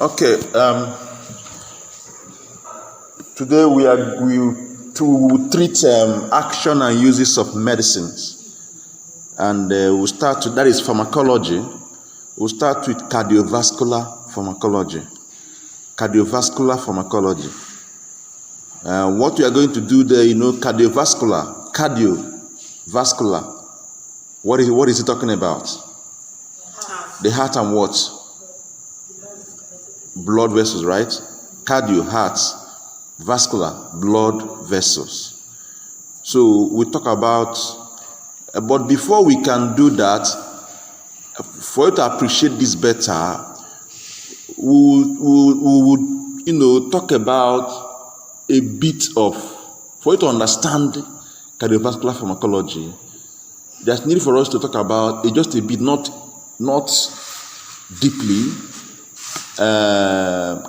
Okay. Today we will treat action and uses of medicines, and we'll start that is pharmacology. We'll start with cardiovascular pharmacology. Cardiovascular pharmacology. What we are going to do there, cardiovascular. What is it talking about? The heart and what? Blood vessels, right? Cardio, heart. Vascular, blood vessels. So we talk about, but before we can do that, for you to appreciate this better, we would talk about a bit of, for you to understand cardiovascular pharmacology, there's need for us to talk about just a bit, not deeply,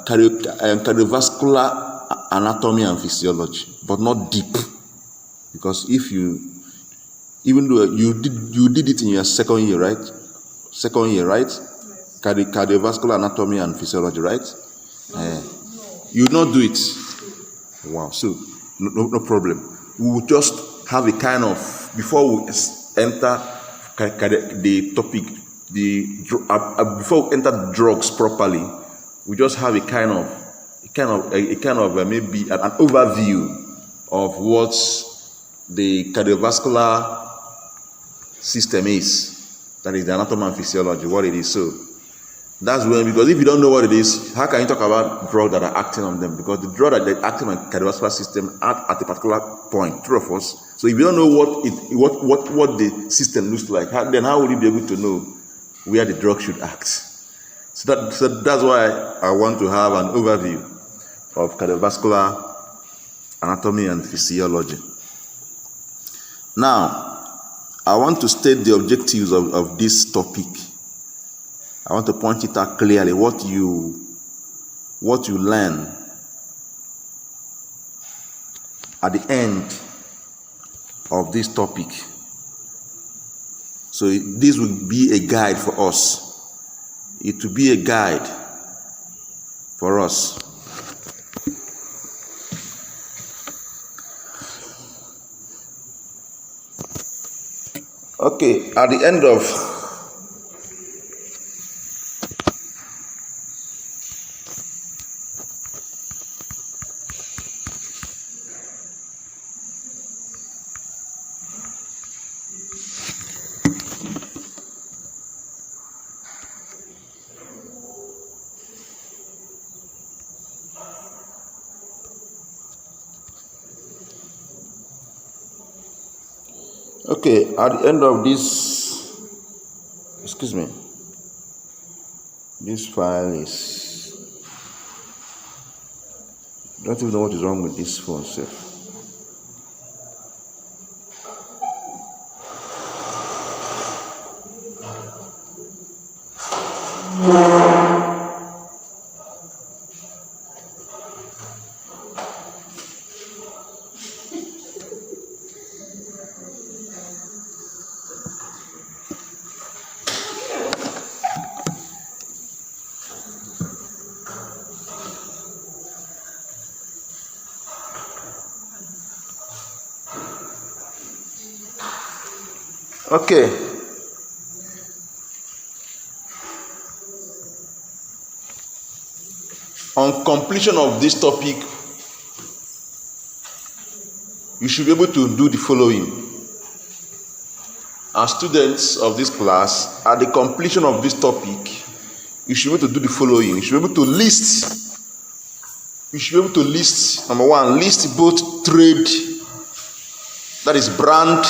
cardiovascular anatomy and physiology, but not deep, because even though you did it in your second year, right? Cardiovascular anatomy and physiology, right? You not do it. Wow. So no problem. We will just have a kind of, before we enter the topic, before we enter the drugs properly, we just have a kind of maybe an overview of what the cardiovascular system is. That is the anatomy and physiology, what it is. So that's when, because if you don't know what it is, how can you talk about drugs that are acting on them? Because the drug that are acting on the cardiovascular system at a particular point, true of us. So if you don't know what the system looks like, then how would you be able to know where the drug should act? So that's why I want to have an overview of cardiovascular anatomy and physiology. Now, I want to state the objectives of this topic. I want to point it out clearly, what you learn at the end of this topic. So this will be a guide for us. It will be a guide for us. Okay, at the end of this, excuse me, this file is, I don't even know what is wrong with this phone self. Okay. On completion of this topic, you should be able to do the following. As students of this class, at the completion of this topic, you should be able to do the following. You should be able to list, number one, list both trade, that is brand,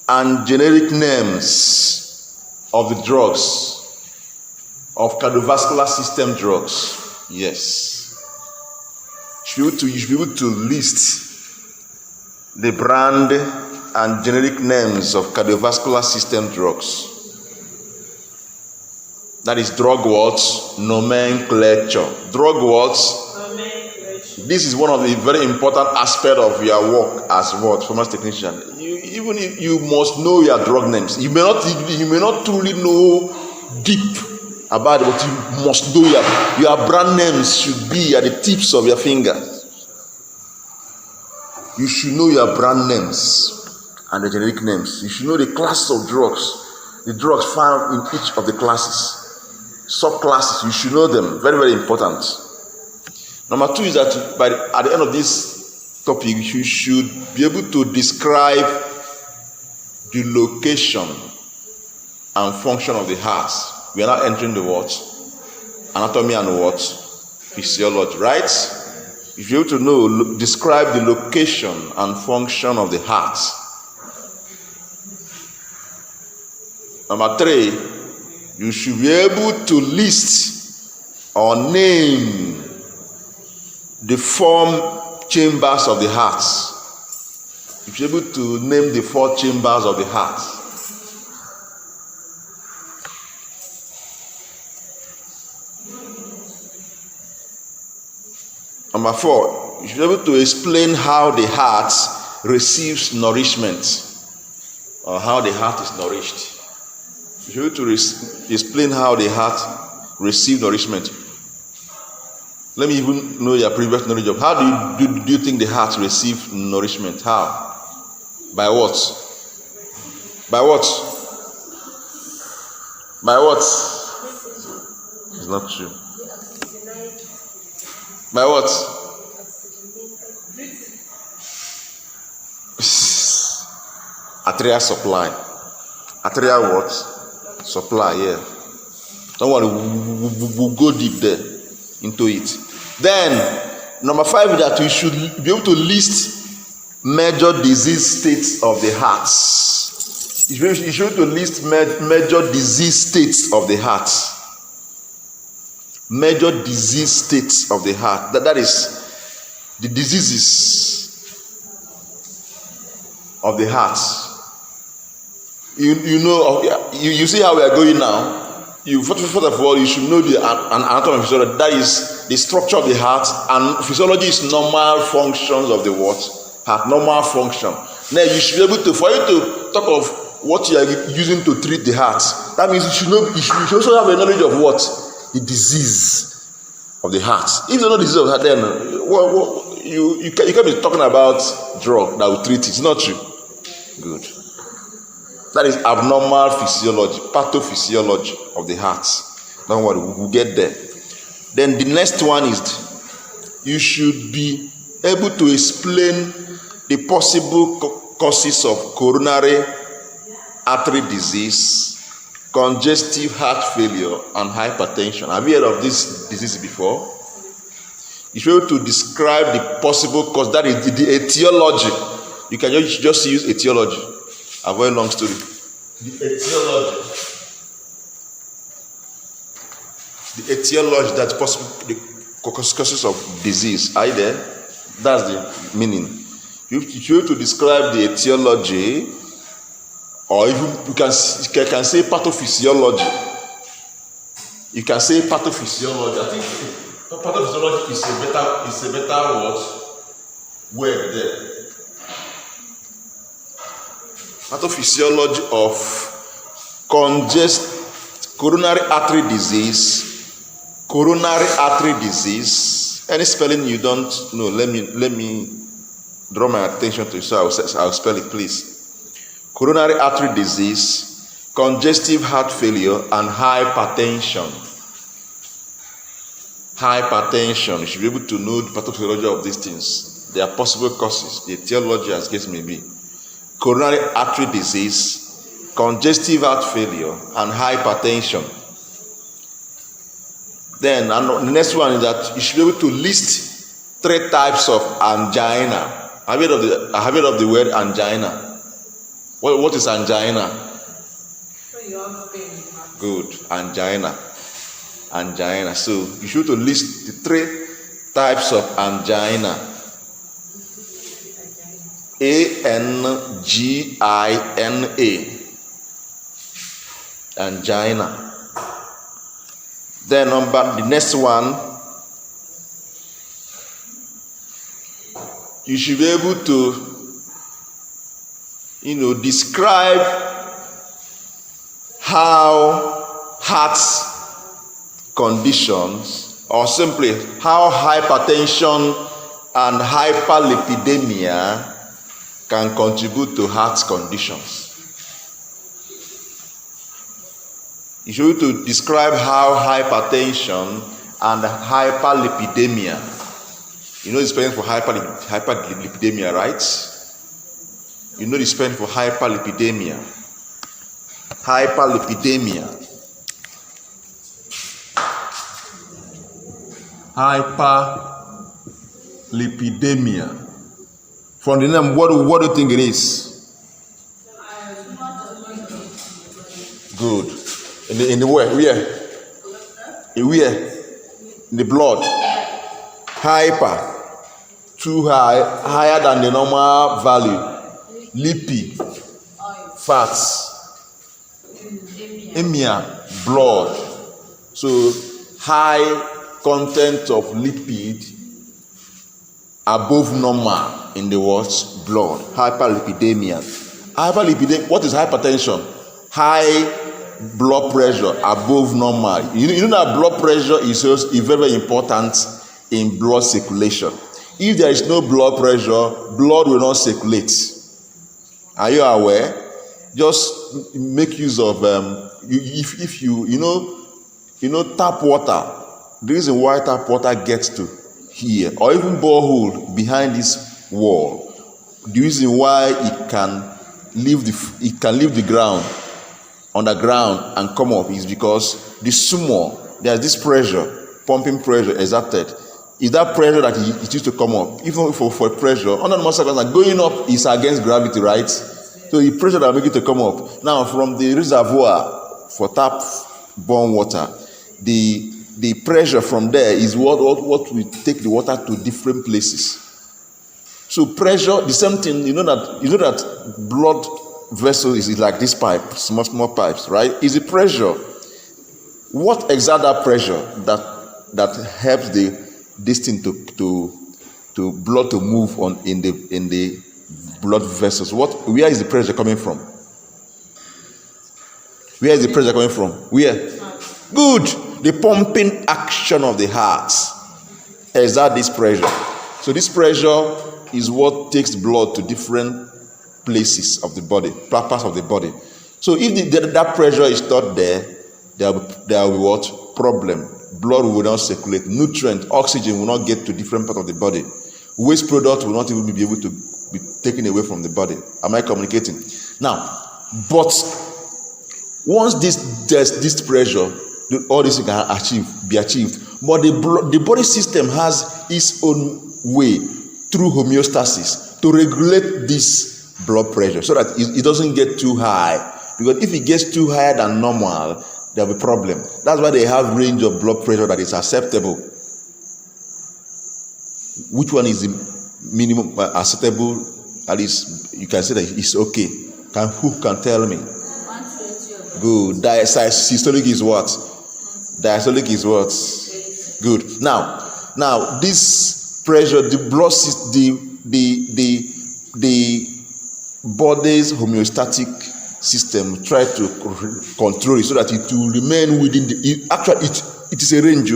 and generic names of the drugs, of cardiovascular system drugs. Yes. You should be able to list the brand and generic names of cardiovascular system drugs. That is drug what? Nomenclature. Drug what? Nomenclature. This is one of the very important aspects of your work as what? Pharmacy technician. Even if you must know your drug names. You may not truly know deep about it, but you must know your brand names should be at the tips of your fingers. You should know your brand names and the generic names. You should know the classes of drugs, the drugs found in each of the classes, subclasses. You should know them. Very, very important. Number 2 is that at the end of this topic, you should be able to describe the location and function of the heart. We are now entering the what? Anatomy and what? Physiology, right? If you're able to know, describe the location and function of the heart. Number 3, you should be able to list or name the 4 chambers of the heart. You should be able to name the 4 chambers of the heart. Number 4, you should be able to explain how the heart receives nourishment, or how the heart is nourished. You should be able to explain how the heart receives nourishment. Let me even know your previous knowledge of how do you think the heart receives nourishment? How? By what? By what? By what? It's not true. By what? Arterial supply. Arterial what? Supply, yeah. Don't worry, we'll go deep there into it. Then, number 5 is that we should be able to list major disease states of the heart. You should be able to list major disease states of the heart. Major disease states of the heart. That is the diseases of the heart. You know, you see how we are going now. First of all, you should know the anatomy and physiology. That is the structure of the heart, and physiology is normal functions of the what? Heart, normal function. Now you should be able to, for you to talk of what you are using to treat the heart, that means you should know. You should also have a knowledge of what? The disease of the heart. If you don't know the disease of the heart, then you can't be talking about drug that will treat it. It's not true. Good. That is abnormal physiology, pathophysiology of the heart. Don't worry, we'll get there. Then the next one is you should be able to explain the possible causes of coronary artery disease, congestive heart failure, and hypertension. Have you heard of this disease before? You should be able to describe the possible cause. That is the etiology. You can just use etiology. A very long story. The etiology that's possible, the causes of disease. Are you there? That's the meaning. You have to describe the etiology, or even you can say pathophysiology. You can say pathophysiology. I think pathophysiology is a better word there. Pathophysiology of coronary artery disease. Any spelling you don't know, let me draw my attention to it, so I'll spell it, please. Coronary artery disease, congestive heart failure, and hypertension. Hypertension. You should be able to know the pathophysiology of these things. There are possible causes, the etiology as case may be. Coronary artery disease, congestive heart failure, and hypertension. Then the next one is that you should be able to list 3 types of angina. Have you heard of the word angina? What is angina? Good, angina. So you should list the 3 types of angina. Angina. Angina. Then the next one, you should be able to, describe how heart conditions, or simply how hypertension and hyperlipidemia can contribute to heart conditions. You should to describe how hypertension and hyperlipidemia, you know the spelling for hyperlipidemia, right? You know the spelling for hyperlipidemia. Hyperlipidemia. Hyperlipidemia. From the name, what do you think it is? Good. In the where? In the blood. Hyper, too high, higher than the normal value. Lipid, fats. Emia, blood. So high content of lipid above normal in the what? Blood. Hyperlipidemia. What is hypertension? High blood pressure above normal. You know that blood pressure is very, very important in blood circulation. If there is no blood pressure, blood will not circulate. Are you aware? Just make use of if you know tap water. The reason why tap water gets to here, or even borehole behind this wall, the reason why it can leave the ground underground and come up is because there's this pressure, pumping pressure exerted. Is that pressure that it used to come up? Even for pressure, under normal circumstances, going up is against gravity, right? So the pressure that make it to come up. Now, from the reservoir for tap-borne water, the pressure from there is what will take the water to different places. So pressure, the same thing. You know that blood vessel is like this pipe, small pipes, right? Is the pressure. What exert that pressure that helps this thing to blood to move on in the blood vessels? Where is the pressure coming from? Where is the pressure coming from? Where? Good. The pumping action of the heart exert this pressure. So this pressure is what takes blood to different places of the body, parts of the body. So if that pressure is not there will be what? Problem. Blood will not circulate. Nutrient, oxygen will not get to different parts of the body. Waste product will not even be able to be taken away from the body. Am I communicating? Now, but once there's this pressure, all this can be achieved. But the body system has its own way through homeostasis to regulate this blood pressure so that it doesn't get too high. Because if it gets too higher than normal, there'll be a problem. That's why they have range of blood pressure that is acceptable. Which one is the minimum acceptable? At least you can say that it's okay. Who can tell me? Good. Systolic is what? Diastolic is what? Good. Now this pressure, the blood, the body's homeostatic system try to control it so that it will remain within it is a range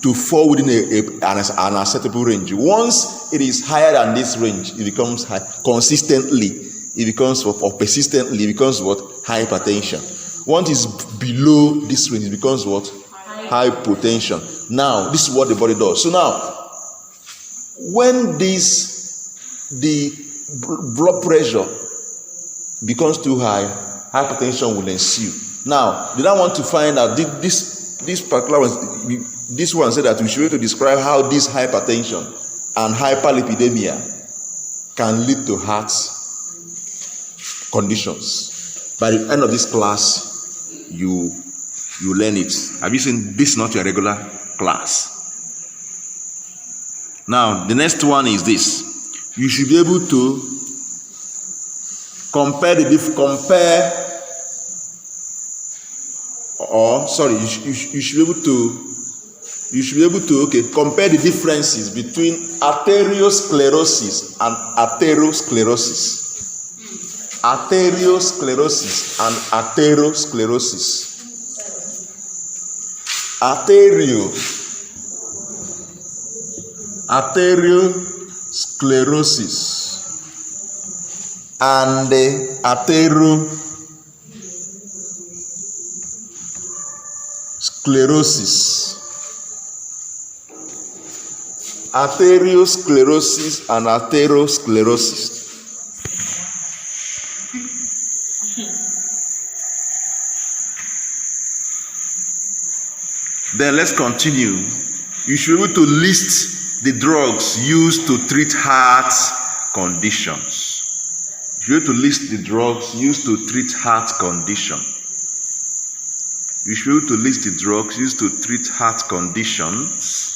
to fall within an acceptable range. Once it is higher than this range, it becomes high consistently. It becomes or persistently. It becomes what? Hypertension. Once it's below this range, it becomes what? Hypotension. Now this is what the body does. So now, when the blood pressure becomes too high, hypertension will ensue. Now, they don't want to find out this particular one. This one said that we should be able to describe how this hypertension and hyperlipidemia can lead to heart conditions. By the end of this class, you learn it. Have you seen this? Not your regular class. Now, the next one is this. You should be able to compare you should be able to compare the differences between arteriosclerosis and atherosclerosis. Arteriosclerosis and atherosclerosis. arteriosclerosis and arteriosclerosis. Arteriosclerosis and atherosclerosis. Then let's continue. You should be able to list the drugs used to treat heart conditions. You should be able to list the drugs used to treat heart condition. You should be able to list the drugs used to treat heart conditions.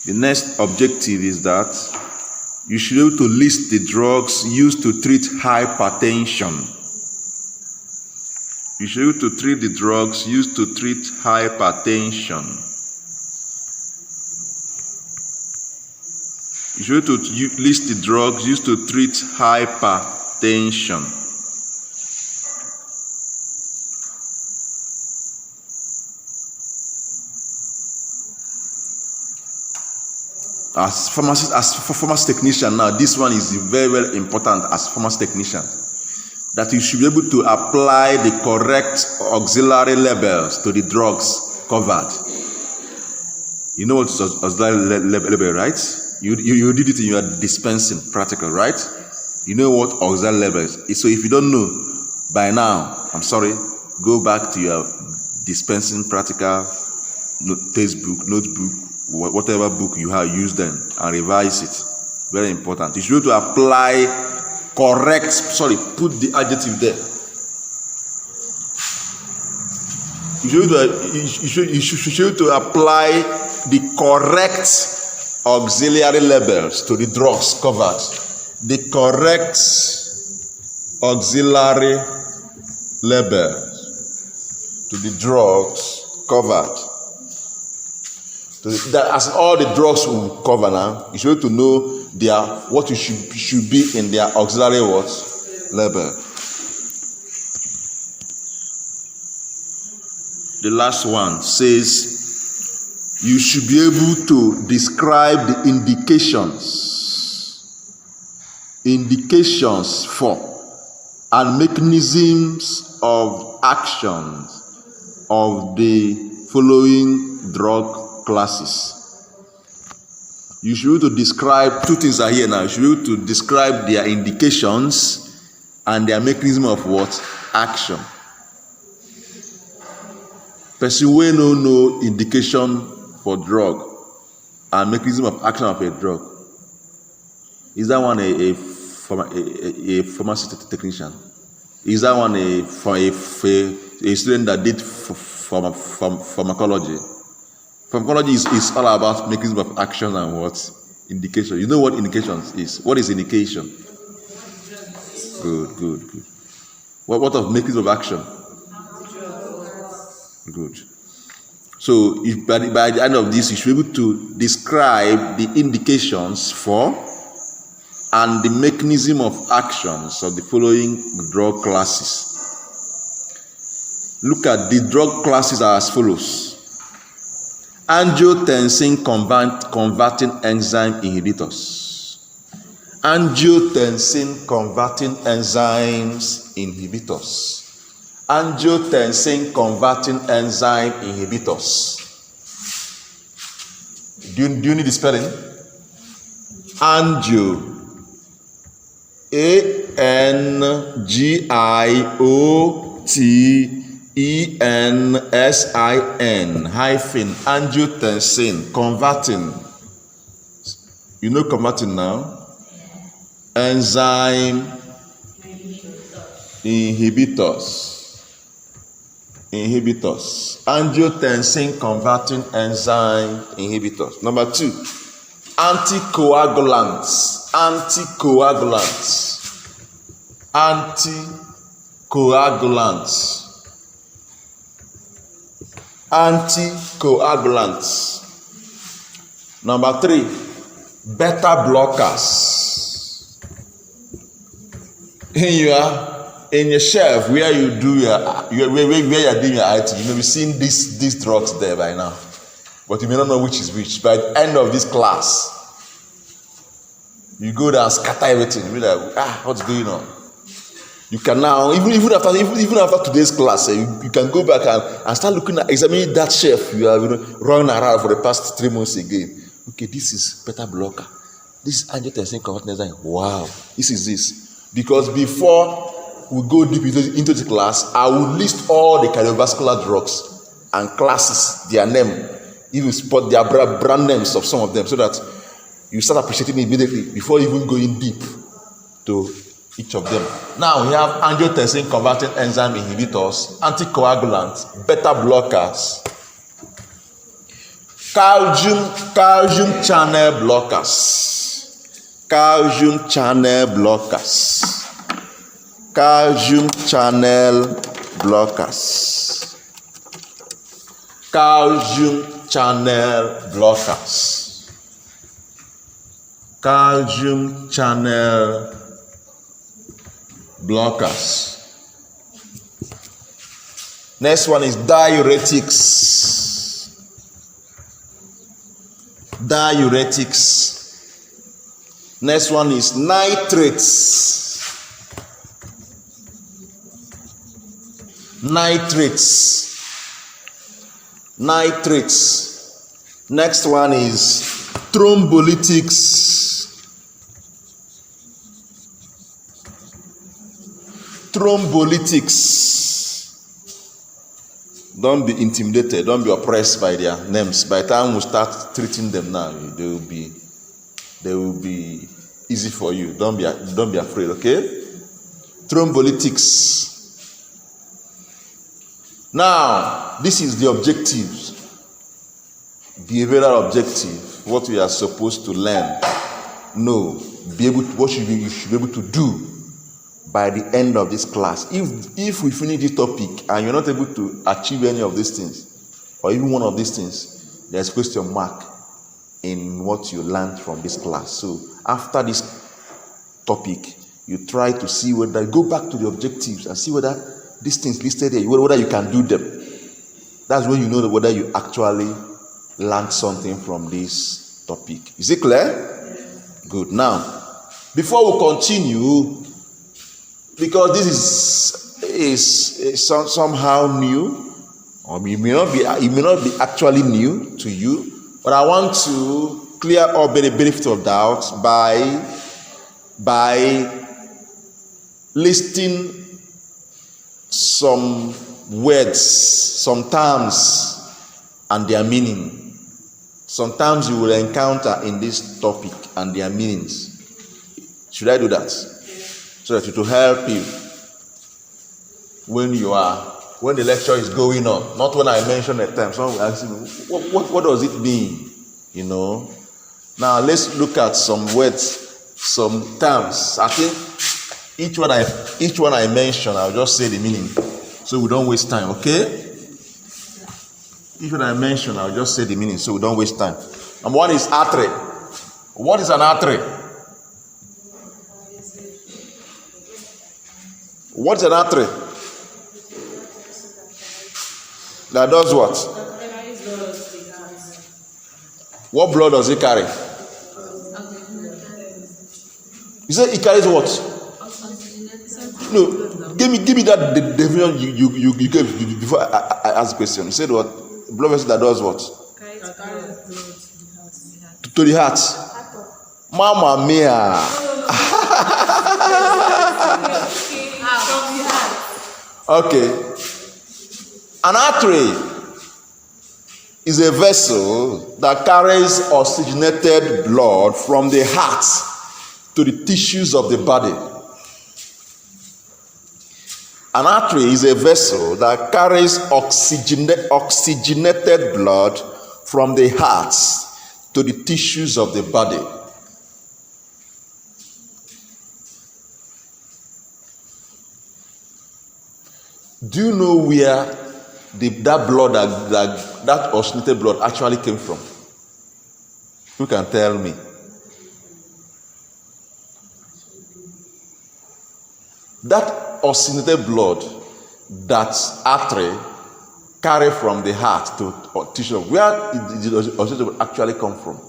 The next objective is that you should be able to list the drugs used to treat hypertension. You should be able to treat the drugs used to treat hypertension. You should be able to list the drugs used to treat hypertension. As pharmacy technician now, this one is very, very important as pharmacy technician. That you should be able to apply the correct auxiliary labels to the drugs covered. You know what is auxiliary label, right? You did it in your dispensing practical, right? You know what auxiliary label is. So if you don't know by now, I'm sorry, go back to your dispensing practical textbook, notebook, whatever book you have, use them and revise it. Very important. You should be able to apply correct, put the adjective there. You should be able to apply the correct auxiliary labels to the drugs covered. The correct auxiliary labels to the drugs covered. As all the drugs will cover now, you should be able to know what you should be in their auxiliary label. The last one says you should be able to describe the indications for and mechanisms of actions of the following drug classes. You should be able to describe, two things are here now. You should be able to describe their indications and their mechanism of action. Person wey no indication for drug and mechanism of action of a drug. Is that one a pharmacy technician? Is that one a student that did pharmacology? Pharmacology is all about mechanism of action and indication. You know what indications is? What is indication? Good. What of mechanism of action? Good. So by the end of this, you should be able to describe the indications for and the mechanism of actions of the following drug classes. Look at the drug classes are as follows. Angiotensin converting enzyme inhibitors. Angiotensin converting enzymes inhibitors. Angiotensin converting enzyme inhibitors. Do you need the spelling? Angio, ANGIOTENSIN hyphen angiotensin converting. You know converting now? Enzyme inhibitors. Angiotensin converting enzyme inhibitors. Number 2, anticoagulants. Number 3, beta blockers. Here you are. in your shelf where you do where you're doing your IT, you may be seeing these drugs there by now, but you may not know which is which. By the end of this class, you go there and scatter everything. You be like, what's going on? You can now, even after today's class, you can go back and start looking at examining that shelf you have running around for the past 3 months again. Okay, this is beta blocker. This is angiotensin converting enzyme. Wow, this is this. Because before we go deep into the class, I will list all the cardiovascular drugs and classes, their name, even spot their brand names of some of them, so that you start appreciating it immediately before even going deep to each of them. Now we have angiotensin converting enzyme inhibitors, anticoagulants, beta blockers, calcium channel blockers, calcium channel blockers, calcium channel blockers, calcium channel blockers, calcium channel blockers. Next one is diuretics. Diuretics. Next one is nitrates. Nitrates. Nitrates. Next one is thrombolytics. Thrombolytics. Don't be intimidated. Don't be oppressed by their names. By the time we start treating them now, they will be easy for you. Don't be afraid. Okay? Thrombolytics. Now, this is the objectives. Behavioral objective. What we are supposed to learn. Know. What you should be able to do by the end of this class. If we finish this topic and you're not able to achieve any of these things, or even one of these things, there's a question mark in what you learned from this class. So after this topic, you try to see whether, go back to the objectives and see whether these things listed here, whether you can do them. That's when you know whether you actually learned something from this topic. Is it clear? Good. Now, before we continue, because this is somehow new, or it may not be actually new to you, but I want to clear up the benefit of doubt by listing some words, some terms, and their meaning. Sometimes you will encounter in this topic and their meanings. Should I do that? So that it will help you when the lecture is going on. Not when I mention a term. Someone will ask me, what does it mean? You know. Now let's look at some words, some terms. I think each one I mention, I'll just say the meaning, so we don't waste time. Okay? Each one I mention, I'll just say the meaning, so we don't waste time. Number one is artery. What is an artery? What's an artery? That does what? What blood does it carry? You say it carries what? No, give me that definition you gave before I asked the question. You said what? Blood vessel that does what? To the heart. Mamma mia. Okay. An artery is a vessel that carries oxygenated blood from the heart to the tissues of the body. An artery is a vessel that carries oxygenated blood from the heart to the tissues of the body. Do you know where that blood, that oxygenated blood actually came from? Who can tell me? That oxygenated blood that artery carry from the heart to tissue. Where did the oxygenated blood actually come from?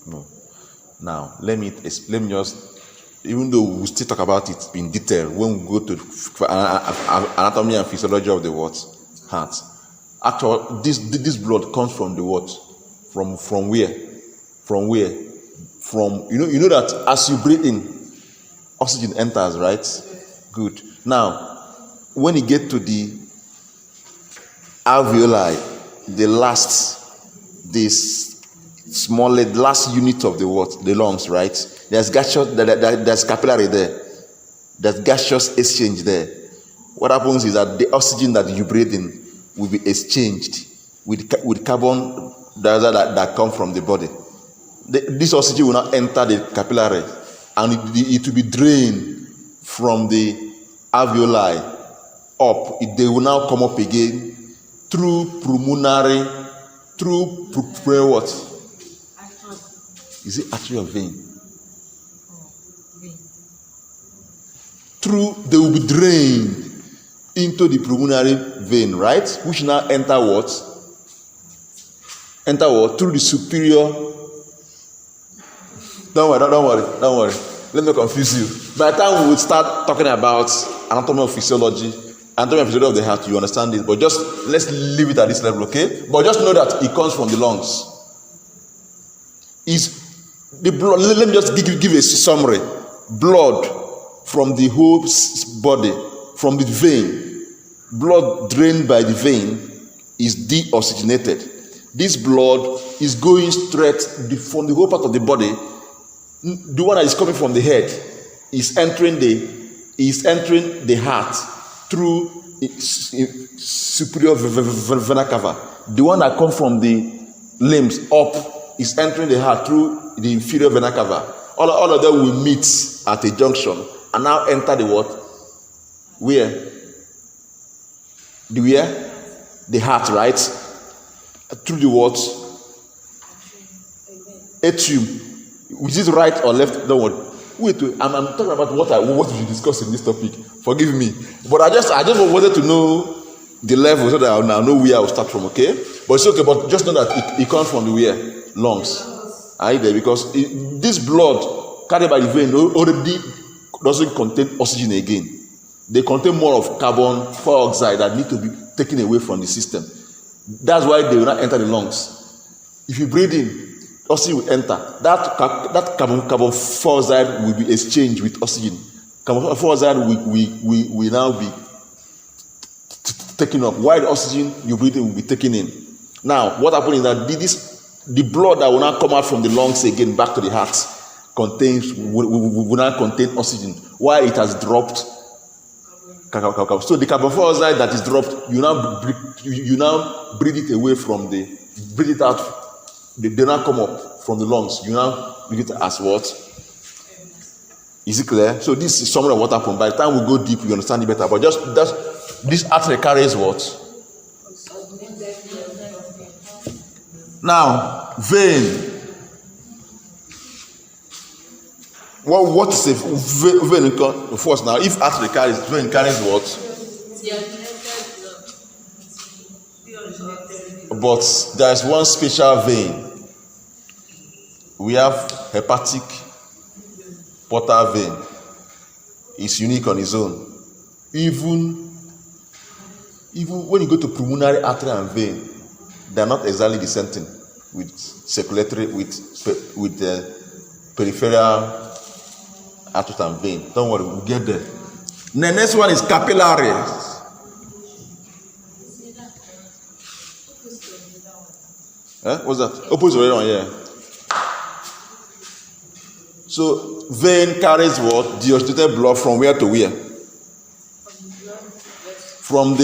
No. Now let me just, even though we still talk about it in detail when we go to anatomy and physiology of the heart. Actually, this blood comes from the what? From where? From where? From you know that as you breathe in, oxygen enters, right? Good. Now, when you get to the alveoli, the last unit of the lungs, right? There's there's capillary there. There's gaseous exchange there. What happens is that the oxygen that you breathe in will be exchanged with carbon dioxide that come from the body. This oxygen will not enter the capillary, and it will be drained from the alveoli up. They will now come up again through pulmonary, what? Is it artery or vein? They will be drained into the pulmonary vein, right? Which now enter what? Through the superior. Don't worry. Let me confuse you. By the time we will start talking about anatomy and physiology of the heart, you understand it. But just let's leave it at this level, okay? But just know that it comes from the lungs. Is the blood? Let me just give a summary. Blood from the whole body, from the vein, blood drained by the vein is deoxygenated. This blood is going straight from the whole part of the body. The one that is coming from the head is entering the heart through superior vena cava. The one that comes from the limbs up is entering the heart through the inferior vena cava. All of them will meet at a junction and now enter the what? Where? The heart, right? Through the what? Atrium. Which is right or left? Don't worry. Wait. I'm talking about what we should discuss in this topic. Forgive me, but I just wanted to know the level so that I know where I will start from. Okay, but it's okay. But just know that it comes from the where? Lungs. Are you there? Because this blood carried by the vein already doesn't contain oxygen again. They contain more of carbon dioxide that need to be taken away from the system. That's why they will not enter the lungs. If you breathe in, oxygen will enter. That carbon dioxide will be exchanged with oxygen. Carbon dioxide will now be taken up. While the oxygen you breathe in will be taken in. Now, what happens is that the blood that will now come out from the lungs again back to the heart will now contain oxygen. While it has dropped. So the carbon dioxide that is dropped, you now breathe it away from breathe it out. They now come up from the lungs. You now breathe it as what? Is it clear? So this is somewhat of what happened. By the time we go deep, you understand it better. But this artery carries what? Now, vein. What is a vein? First, now, if artery carries, vein carries what? But there is one special vein. We have hepatic portal vein. It's unique on its own. Even when you go to pulmonary artery and vein, they are not exactly the same thing with circulatory, with peripheral artery and vein. Don't worry, we'll get there. The next one is capillaries. What's that? Opposite right on here. So vein carries what? Deoxygenated blood from where to where? From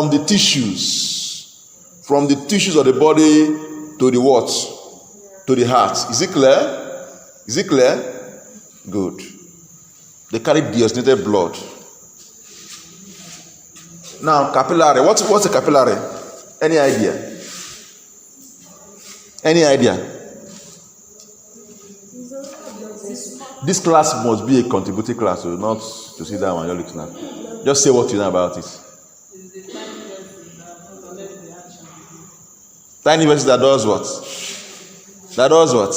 the tissues. From the tissues of the body to the what? To the heart. Is it clear? Is it clear? Good. They carry deoxygenated blood. Now capillary. What's a capillary? Any idea? This class must be a contributing class, so not to sit down and you're looking at. Just say what you know about it. Tiny verse that does what? That does what?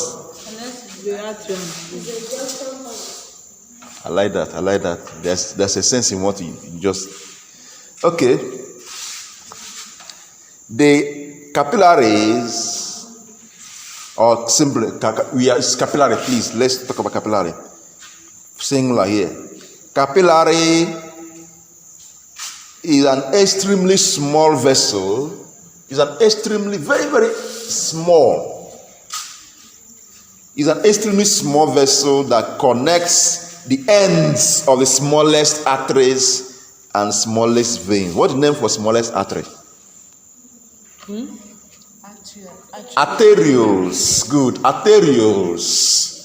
I like that. I like that. There's a sense in what you just. Okay. The capillaries, or simply, capillary, please. Let's talk about capillary. Singular here. Capillary is an extremely small vessel. It's an extremely, very, very small. It's an extremely small vessel that connects the ends of the smallest arteries and smallest veins. What's the name for smallest artery? Arterioles. Good. Arterioles.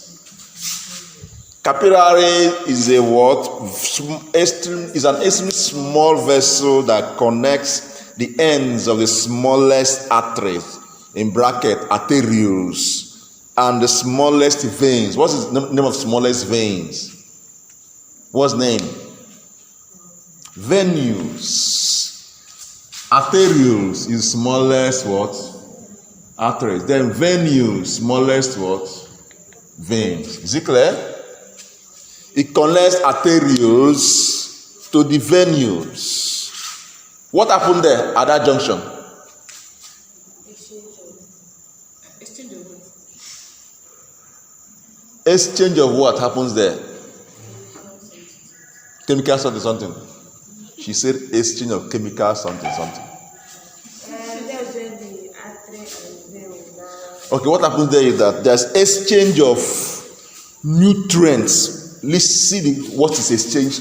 Capillary is a what? Is an extremely small vessel that connects the ends of the smallest arteries, in bracket arterioles, and the smallest veins. What's the name of smallest veins? What's the name? Venues. Arterioles is smallest what? Arteries. Then venues, smallest what? Veins. Is it clear? It connects arterioles to the venues. What happened there at that junction? Exchange of what happens there? Chemical something. She said exchange of chemical something. Okay, what happens there is that there's exchange of nutrients. Let's see what is exchange.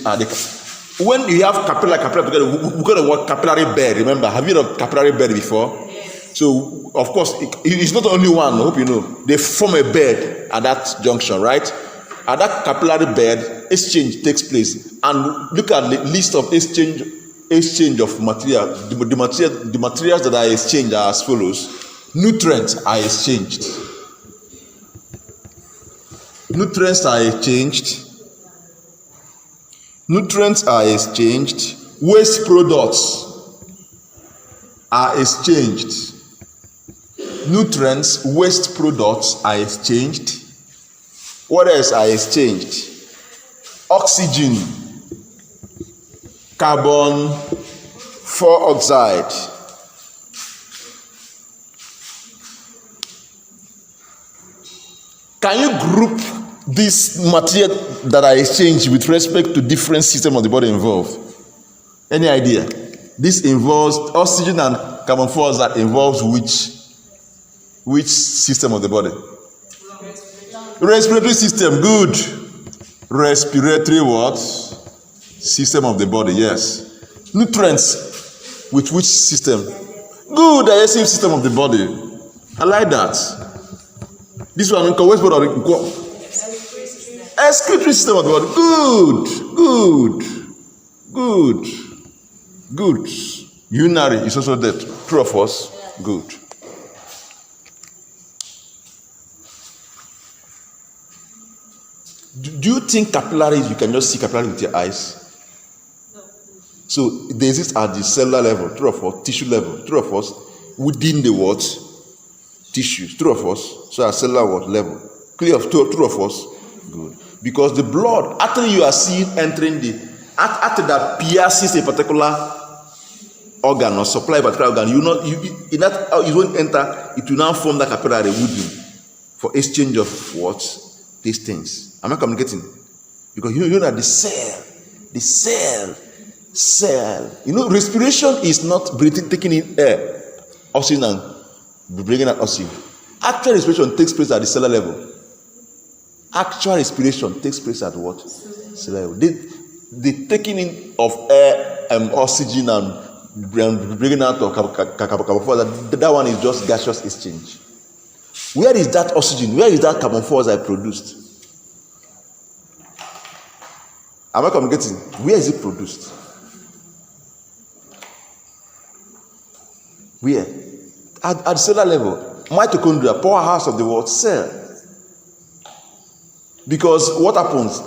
When you have capillary together, we got the word capillary bed. Remember, have you heard of capillary bed before? Yes. So, of course, it's not only one. I hope you know. They form a bed at that junction, right? At that capillary bed, exchange takes place. And look at the list of exchange of material. The materials that are exchanged are as follows. Nutrients are exchanged. Nutrients are exchanged. Waste products are exchanged. Nutrients, waste products are exchanged. What else are exchanged? Oxygen, carbon dioxide. Can you group these material that are exchanged with respect to different systems of the body involved? Any idea? This involves oxygen and carbon dioxide. Involves which system of the body? Respiratory system. Good. Respiratory what? System of the body. Yes. Nutrients with which system? Good. Digestive system of the body. I like that. This one excretory system of the body. Good. Urinary is also there. True or false? Good. Do you think capillaries, you can just see capillaries with your eyes? No. So they exist at the cellular level, true or false? Tissue level, true or false? Within the what? Tissues, true or false? So at cellular what level? Clear of true or false? Good. Because the blood, after you are seeing entering after that pierces a particular organ or supply a particular organ, it won't enter, it will now form that capillary within for exchange of what? These things. Am I communicating? Because you know that the cell, respiration is not breathing, taking in air, oxygen, and bringing out oxygen. Actual respiration takes place at the cellular level. Actual respiration takes place at what? Cellular level. The taking in of air and oxygen and bringing out of carbon dioxide, that one is just gaseous exchange. Where is that oxygen? Where is that carbon dioxide produced? Am I communicating? Where is it produced? Where? At cellular level. Mitochondria, powerhouse of the world cell. Because what happens?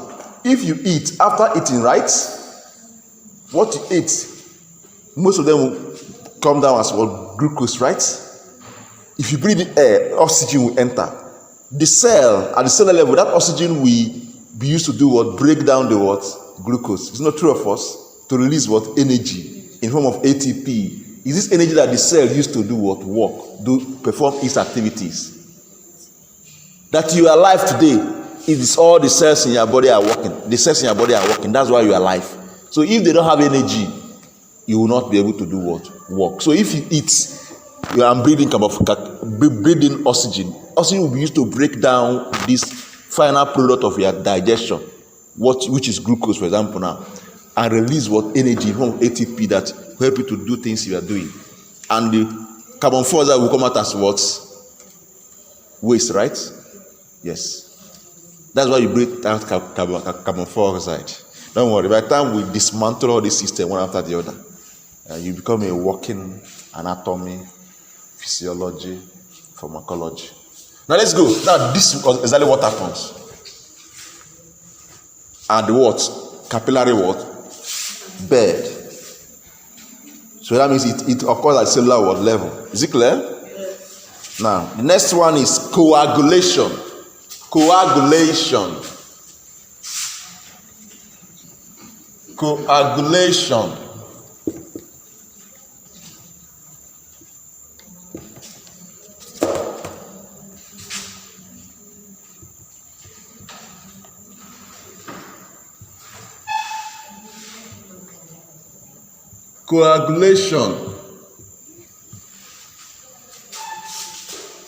If you eat, after eating, right? What you eat, most of them will come down as well, glucose, right? If you breathe in air, oxygen will enter. The cell, at the cellular level, that oxygen will be used to do what? Break down the what? Glucose. It's not true of us to release what? Energy in form of ATP. Is this energy that the cell used to do what? Work, perform its activities. That you are alive today, it is all the cells in your body are working. The cells in your body are working. That's why you are alive. So if they don't have energy, you will not be able to do what? Work. So if you eat, you are breathing oxygen. Oxygen will be used to break down this final product of your digestion, which is glucose, for example, now, and release what? Energy from ATP that will help you to do things you are doing. And the carbon dioxide will come out as what? Waste, right? Yes. That's why you breathe out carbon dioxide. Don't worry, by the time we dismantle all this system one after the other, you become a walking anatomy, physiology, pharmacology. Now let's go. Now this is exactly what happens. And the what? Capillary what? Bed. So that means it occurs at cellular what level? Is it clear? Yes. Now the next one is coagulation. Coagulation. Coagulation. Coagulation.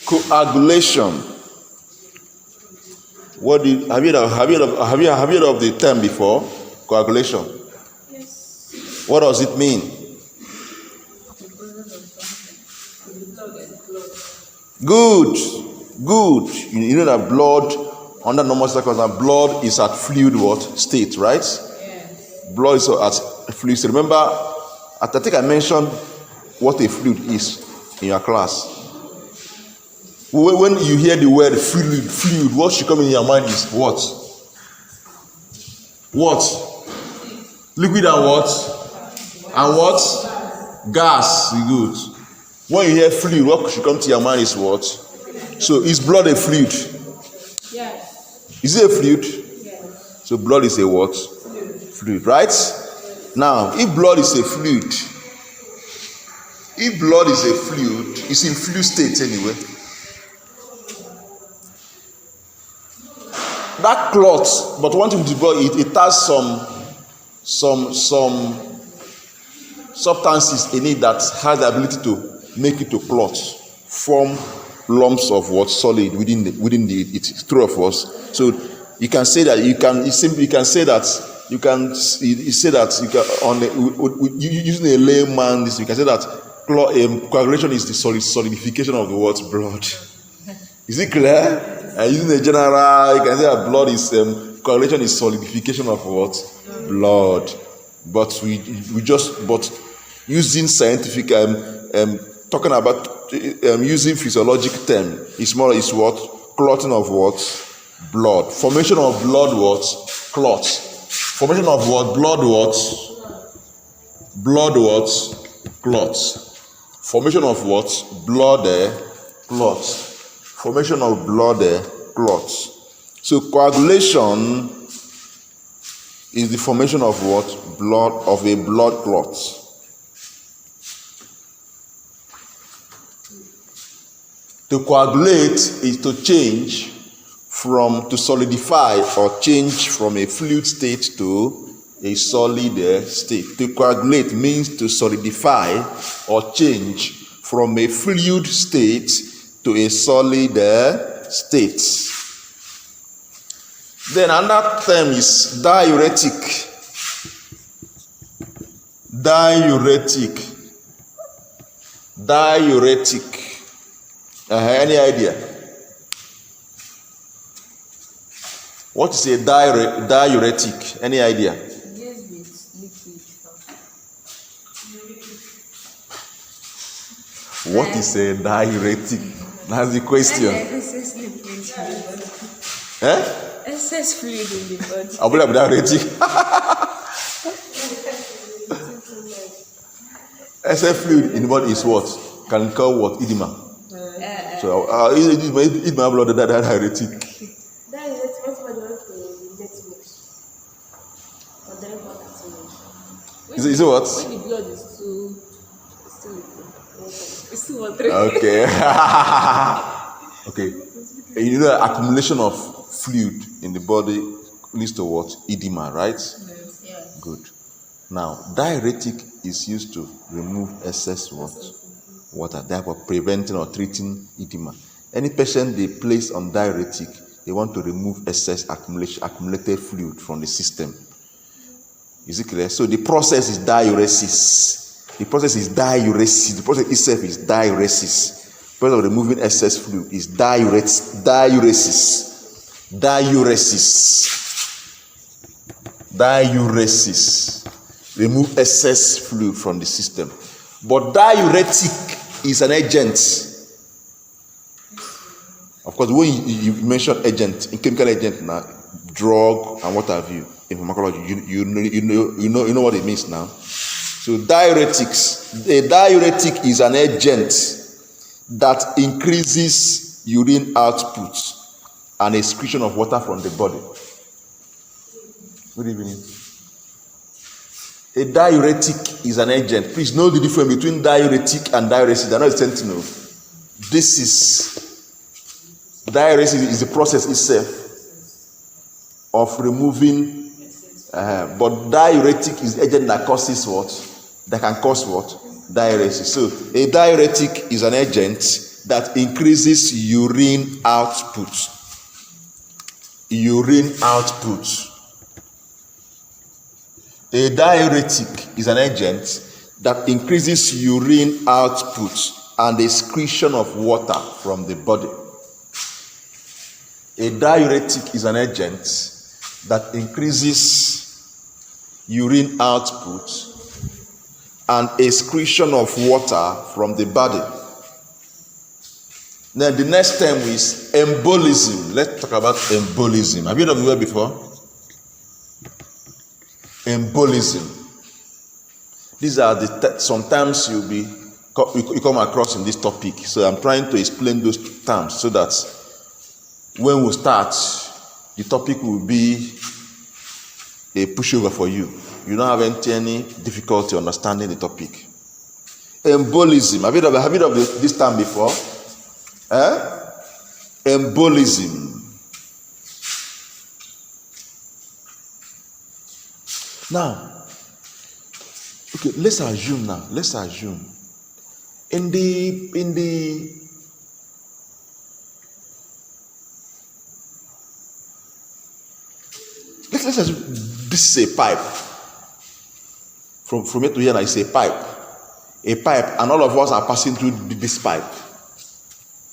Coagulation. What do you, have you heard of the term before? Coagulation. Yes. What does it mean? Good. You know that blood, under normal circumstances, blood is at fluid what? State, right? Yes. Blood is at fluid state. Remember, I think I mentioned what a fluid is in your class. When you hear the word fluid, what should come in your mind is what? What? Liquid and what? And what? Gas. Good. When you hear fluid, what should come to your mind is what? So is blood a fluid? Yes. Is it a fluid? Yes. So blood is a what? Fluid, right? Now, if blood is a fluid, it's in fluid state anyway. That clot, but one thing with blood, it has some substances in it that has the ability to make it to clot, form lumps of what? Solid within the it's true of us. So you can say that using a layman, you can say that coagulation is the solidification of the word's blood. Is it clear? Using a general, you can say that blood is coagulation is solidification of what? Blood. But but using scientific talking about using physiological term, it's what? Clotting of what? Blood. Formation of blood what? Clots. Formation of what? Blood what? Blood what? Clots. Formation of what? Blood clots. Formation of blood clots. So coagulation is the formation of what? Blood, of a blood clot. To coagulate is to change to solidify or change from a fluid state to a solid state. To coagulate means to solidify or change from a fluid state to a solid state. Then another term is diuretic. Diuretic. Any idea? What is a diuretic? Any idea? Yes, with liquid. What is a diuretic? That's the question. Excess fluid in the body. I'll be diuretic. Excess fluid in the body is what? Can call what? Edema. So eat my blood, that diuretic. That is it. What's my daughter to let me? Or drink water too much. Is it what? When the blood is too liquid. It's too watery. Okay. Okay. You know, accumulation of fluid in the body leads to what? Edema, right? Yes. Good. Now, diuretic is used to remove excess water, therefore preventing or treating edema. Any patient they place on diuretic, they want to remove excess accumulated fluid from the system. Is it clear? So the process is diuresis. The process itself is diuresis. The process of removing excess fluid is diuresis. Remove excess fluid from the system. But diuretic is an agent. Of course, when you mention agent, in chemical agent now, drug and what have you, in pharmacology, you know what it means now. So diuretics, a diuretic is an agent that increases urine output and excretion of water from the body. Good evening. A diuretic is an agent. Please know the difference between diuretic and diuresis. They're not the same thing. Diuresis is the process itself of removing, but diuretic is the agent that causes what? That can cause what? Diuresis. So a diuretic is an agent that increases urine output. A diuretic is an agent that increases urine output and excretion of water from the body. A diuretic is an agent that increases urine output and excretion of water from the body. Then the next term is embolism. Let's talk about embolism. Have you heard of the word before? Embolism. These are sometimes you come across in this topic. So I'm trying to explain those terms so that when we start, the topic will be a pushover for you. You don't have any difficulty understanding the topic. Embolism. Have you heard of this term before? Embolism. Now, okay, let's assume in the let's assume this is a pipe. From here to here, now it's a pipe, and all of us are passing through this pipe.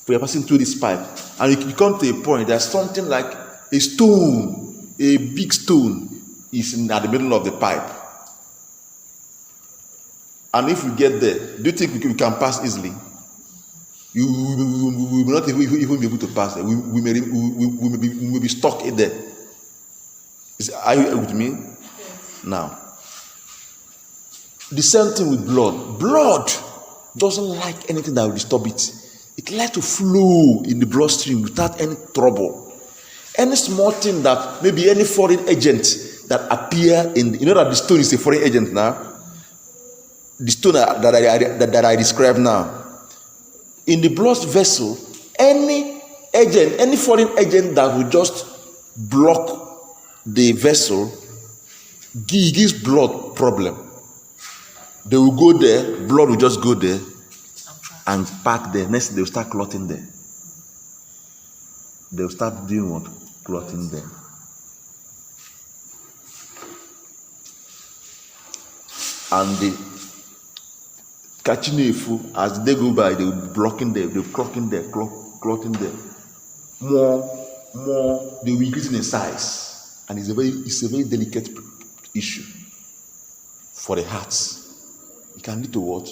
We are passing through this pipe, and you come to a point. There's something like a stone, a big stone, is at the middle of the pipe. And if we get there, do you think we can pass easily? We will not even be able to pass there. We may be stuck in there. Are you with me? Yes. Now, the same thing with blood. Blood doesn't like anything that will disturb it. It likes to flow in the bloodstream without any trouble. Any small thing that maybe any foreign agent that appear you know that the stone is a foreign agent now. The stone that I described now. In the blood vessel, any foreign agent that will just block the vessel gives blood problem. They will go there, blood will just go there and pack there. Next they will start clotting there. They will start doing what? Clotting there. And the catching a fool as they go by, they will be blocking there, they will clotting there, clotting there. More, they will increase in size. And it's a very delicate issue for the heart. It can lead to what?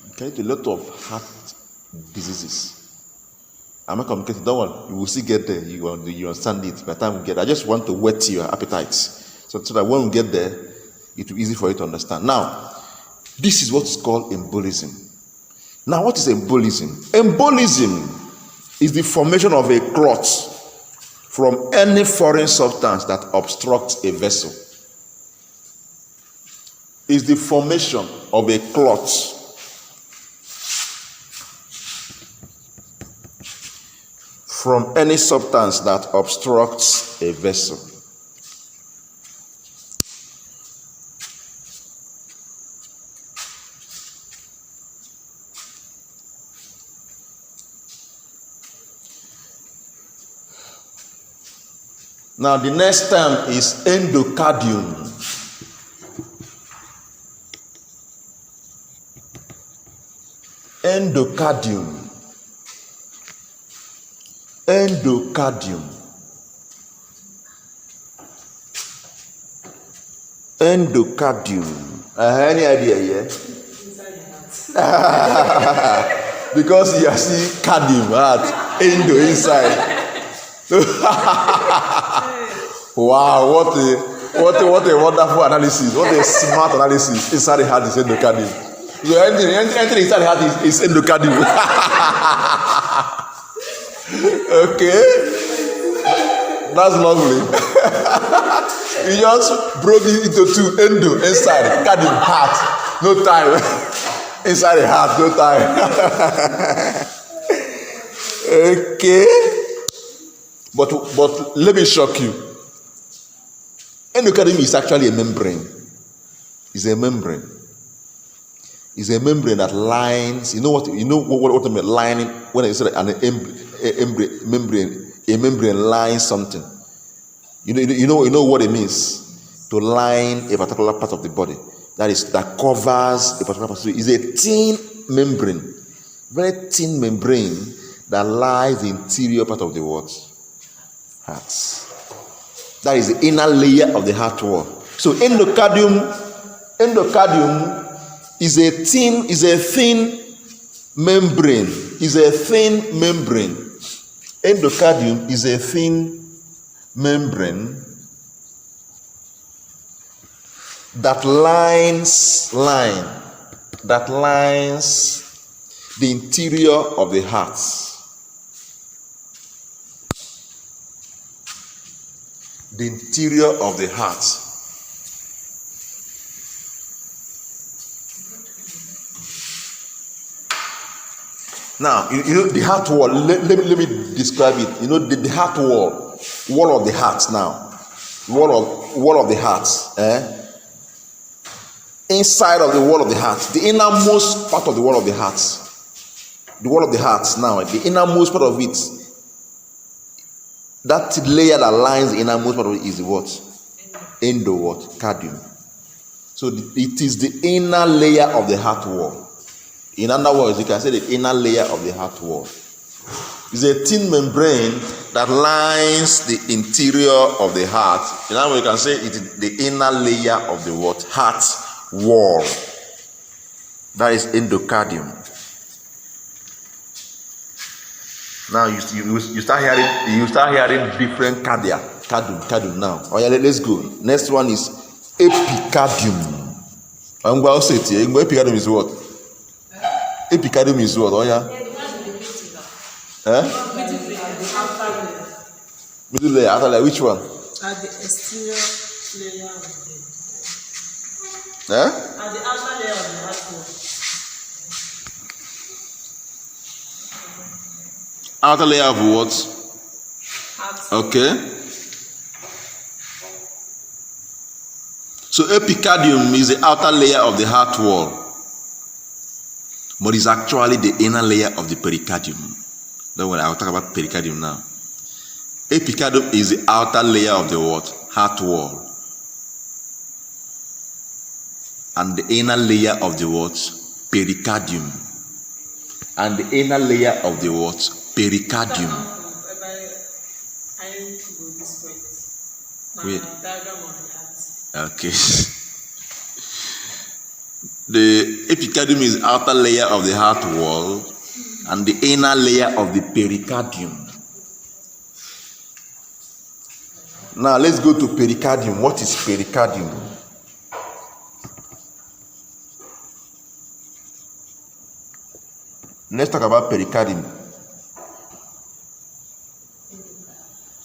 It can lead to a lot of heart diseases. I'm not communicating. Don't worry, you will still get there. You understand it. By the time we get there, I just want to whet your appetites so that when we get there, it will be easy for you to understand. Now, this is what is called embolism. Now, what is embolism? Embolism is the formation of a clot from any foreign substance that obstructs a vessel. Is the formation of a clot from any substance that obstructs a vessel. Now the next term is endocardium. Endocardium. Endocardium. Endocardium. Any idea here? Because you see cardium, heart, endo inside. Wow, what a wonderful analysis. What a smart analysis. Inside the heart is endocardium. So anything inside the heart is endocardium. Okay, that's lovely. You just broke it into two: endo inside, cardium, heart. No time. Inside the heart, no time. Okay, but let me shock you. Endocardium is actually a membrane. It's a membrane. It's a membrane that lines. You know what I mean? Lining. When I say a membrane lines something. You know what it means to line a particular part of the body. That covers a particular part. So it's a thin membrane, very thin membrane that lies the interior part of the what? Heart. That is the inner layer of the heart wall. So endocardium is a thin membrane. Endocardium is a thin membrane that lines the interior of the heart. The interior of the heart. Now, you know the heart wall. Let me describe it. You know the heart wall of the heart. Now, wall of the heart. Inside of the wall of the heart, the innermost part of the wall of the heart. The wall of the heart. Now, the innermost part of it. That layer that lines the innermost part of it is what? Endocardium. So it is the inner layer of the heart wall. In other words, you can say the inner layer of the heart wall. It's a thin membrane that lines the interior of the heart. In other words, you can say it is the inner layer of the what? Heart wall. That is endocardium. Now you start hearing different cardium now. Oh yeah, let's go. Next one is epicardium. I'm going to say it here. Epicardium is what? Epicardium is what? Oh yeah. Middle layer. Outer layer. Which one? At the exterior layer of the At the outer layer of the heart wall. Outer layer of what? Okay. So epicardium is the outer layer of the heart wall, but it's actually the inner layer of the pericardium. Don't worry, I'll talk about pericardium now. Epicardium is the outer layer of the what? Heart wall. And the inner layer of the what? Pericardium. And the inner layer of the what? Pericardium. I need to go this way. Wait. Diagram of the heart. Okay. The epicardium is outer layer of the heart wall, and the inner layer of the pericardium. Now let's go to pericardium. What is pericardium? Let's talk about pericardium.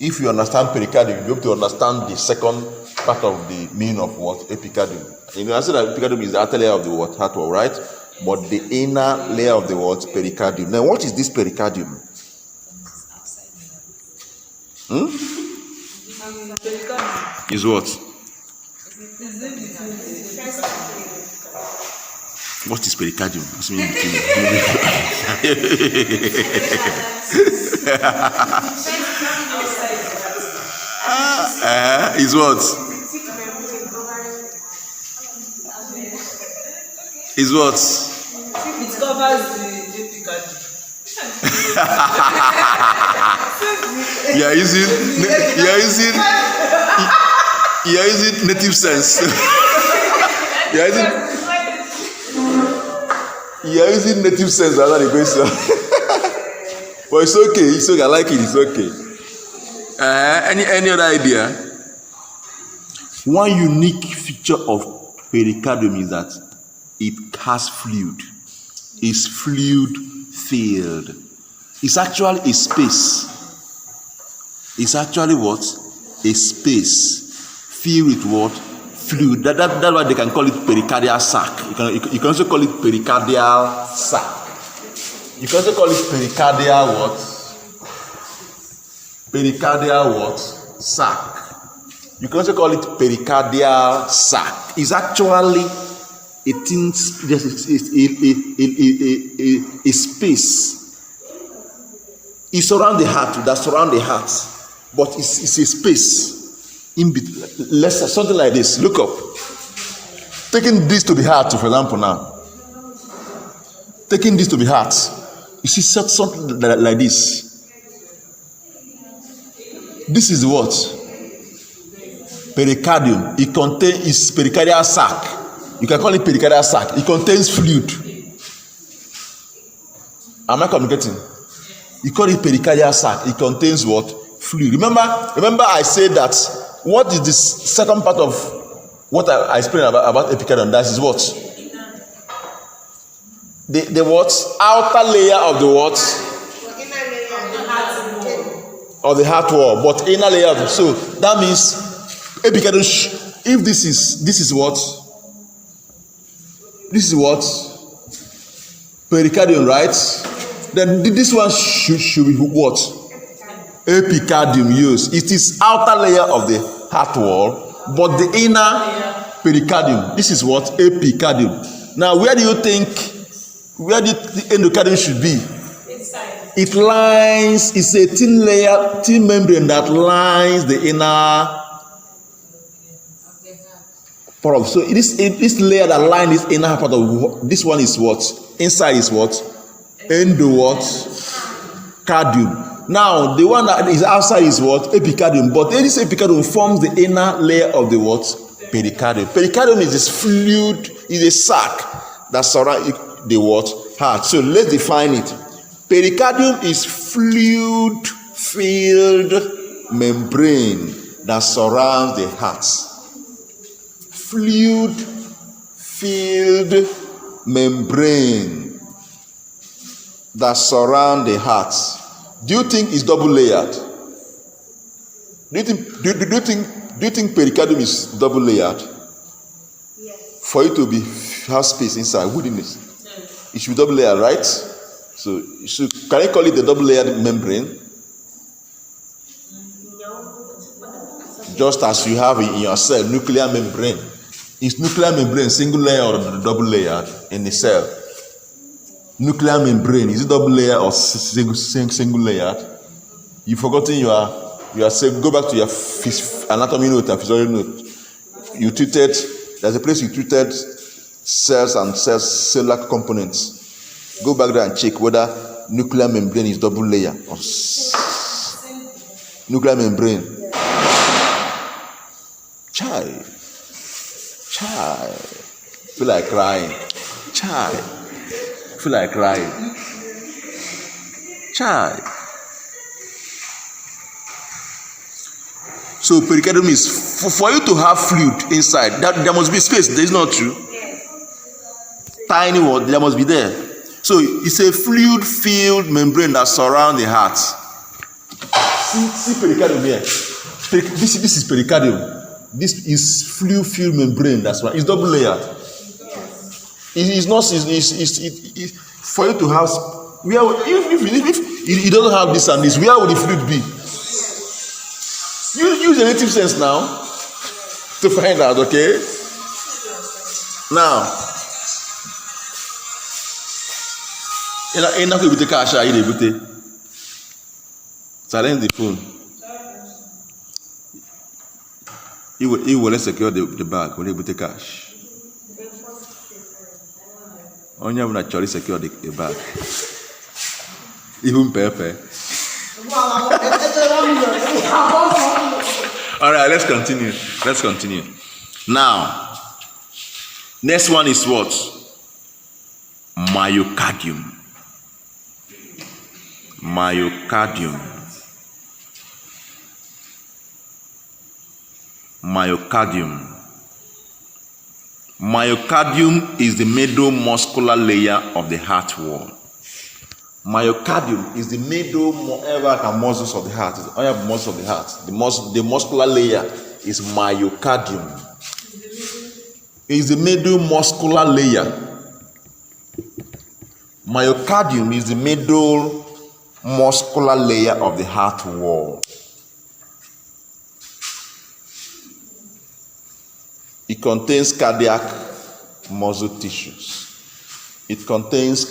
If you understand pericardium, you'll be able to understand the second part of the meaning of what? Epicardium. You know, I said that epicardium is the outer layer of the what? Heart wall, right? But the inner layer of the what? Pericardium. Now, what is this pericardium? Is what? What is pericardium? Is what? Is what? It covers the epicardium. You're using native sense. You're using native sense. That's not the question. But it's okay. It's okay. I like it. It's okay. Any other idea? One unique feature of pericardium is that it has fluid. It's fluid filled. It's actually a space. It's actually what? A space filled with what? Fluid. That's why they can call it pericardial sac. You can also call it pericardial sac. You can also call it pericardial what? Pericardial what? Sac. You can also call it pericardial sac. It's actually a space. It's around the heart, that's around the heart, but it's a space in between. Let's say something like this. Look up. Taking this to the heart, for example, now. Taking this to the heart, you see something like this. This is what? Pericardium. It contains pericardial sac. You can call it pericardial sac. It contains fluid. Am I communicating? You call it pericardial sac. It contains what? Fluid. Remember I said that what is the second part of what I explained about epicardium? That is what? The what? Outer layer of the what? Of the heart wall, but inner layer of the, so that means epicardium, if this is what? This is what? Pericardium, right? Then this one should be what? Epicardium, yes. It is outer layer of the heart wall, but the inner pericardium. This is what? Epicardium. Now, where do you think the endocardium should be? Inside. It lines, it's a thin membrane that lines the inner part of. So this layer that lines this inner part of this one is what? Inside is what? Endocardium. Now, the one that is outside is what? Epicardium. But this epicardium forms the inner layer of the what? Pericardium. Pericardium is this fluid, is a sac that surrounds the what? Heart. So let's define it. Pericardium is fluid-filled membrane that surrounds the heart. Fluid-filled membrane that surrounds the heart. Do you think it's double layered? Do you think pericardium is double layered? Yes. For it to have space inside, wouldn't it? Yes. It should be double layered, right? So can you call it the double layered membrane? No. Just as you have in your cell nuclear membrane. Is nuclear membrane single layer or double layered in the cell? Nuclear membrane, is it double layer or single layered? You've forgotten you are saying, go back to your anatomy note and physiology note. There's a place you treated cells and cellular components. Go back there and check whether nuclear membrane is double layer or nuclear membrane. Child. Feel like crying. Feel like crying. Chai. So pericardium is for you to have fluid inside. That there must be space. That is not true. Yes. Tiny one, there must be there. So it's a fluid-filled membrane that surrounds the heart. See pericardium here. This is pericardium. This is fluid-filled membrane. That's why it's double layer. It's not. It's for you to have. If it doesn't have this and this, where would the fluid be? Use a native sense now to find out. Okay. Now. Enough with the cash. I need to silence the phone. You will secure the bag. Will you put the cash? Only will actually secure the bag. Even Pepe. All right, let's continue. Now, next one is what? Myocardium. Myocardium is the middle muscular layer of the heart wall. Myocardium is the middle muscles of the heart. It's the muscles of the heart. The muscular layer is myocardium. It's the middle muscular layer. Myocardium is the middle muscular layer of the heart wall. It contains cardiac muscle tissues. Myocardium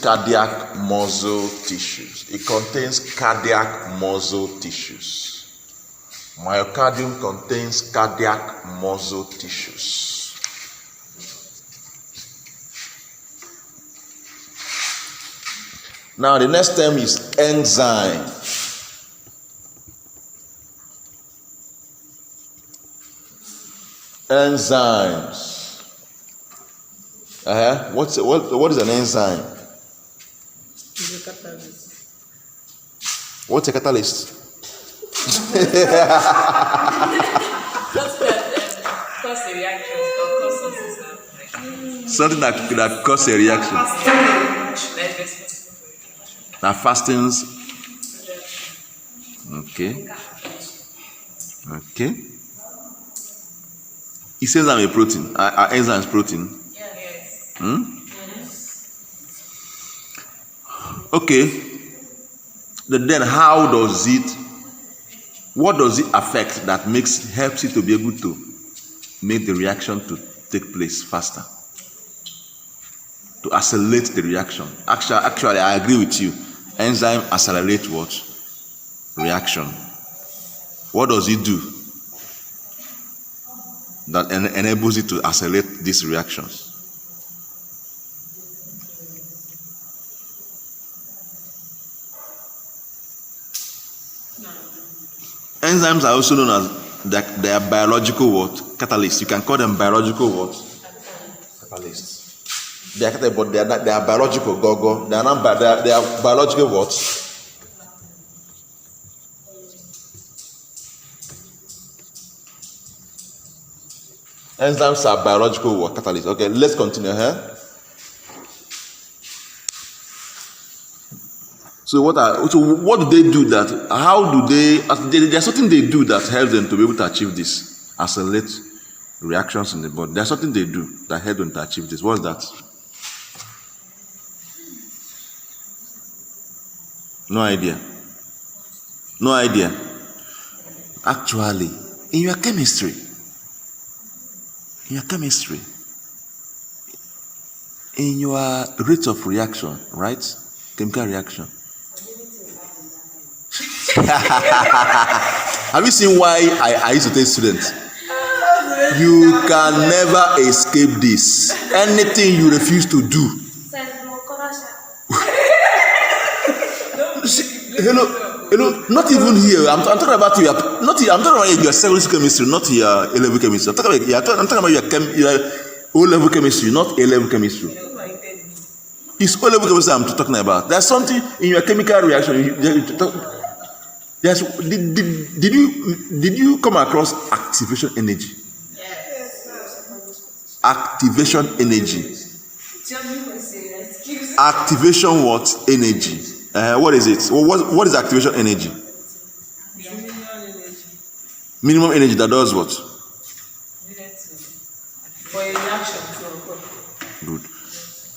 contains cardiac muscle tissues. Now the next term is enzyme. Enzymes. What is an enzyme? It's a catalyst. What's a catalyst? Cause a reaction. Something that causes a reaction. That fastens. Okay. It says I'm a protein. Enzyme is protein. Yes. Okay. Then what does it affect that helps it to be able to make the reaction to take place faster? To accelerate the reaction. Actually, I agree with you. Enzyme accelerate what? Reaction. What does it do that enables it to accelerate these reactions? Enzymes are also known as they are biological what? Catalysts. You can call them biological what? Catalysts. They are biological. They are not. They are biological what? Enzymes are biological what? Catalysts. Okay, let's continue here. So what do they do that? How do they? There's something they do that helps them to be able to achieve this, accelerate reactions in the body. There's something they do that helps them to achieve this. What's that? No idea. Actually, in your chemistry, in your rate of reaction, right? Chemical reaction. Have you seen why I used to tell students? You can never escape this. Anything you refuse to do. Hello. Not even here. I'm talking about you. I'm talking about your secondary chemistry, not your A-level chemistry. I'm talking about your O-level chemistry, not A-level chemistry. It's only chemistry I'm talking about. There's something in your chemical reaction. Yes. Did you come across activation energy? Activation energy. Activation what? Energy. What is it? What is activation energy? Minimum energy that does what? For a reaction to occur. Good.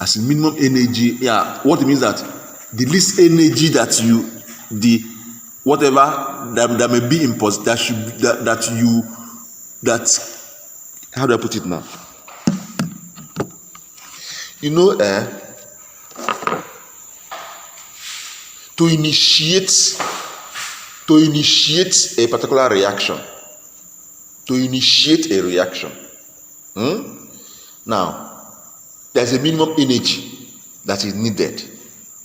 As in minimum energy, yeah. What it means that the least energy that whatever that may be imposed, that should that how do I put it now? You know, to initiate a particular reaction, now there's a minimum energy that is needed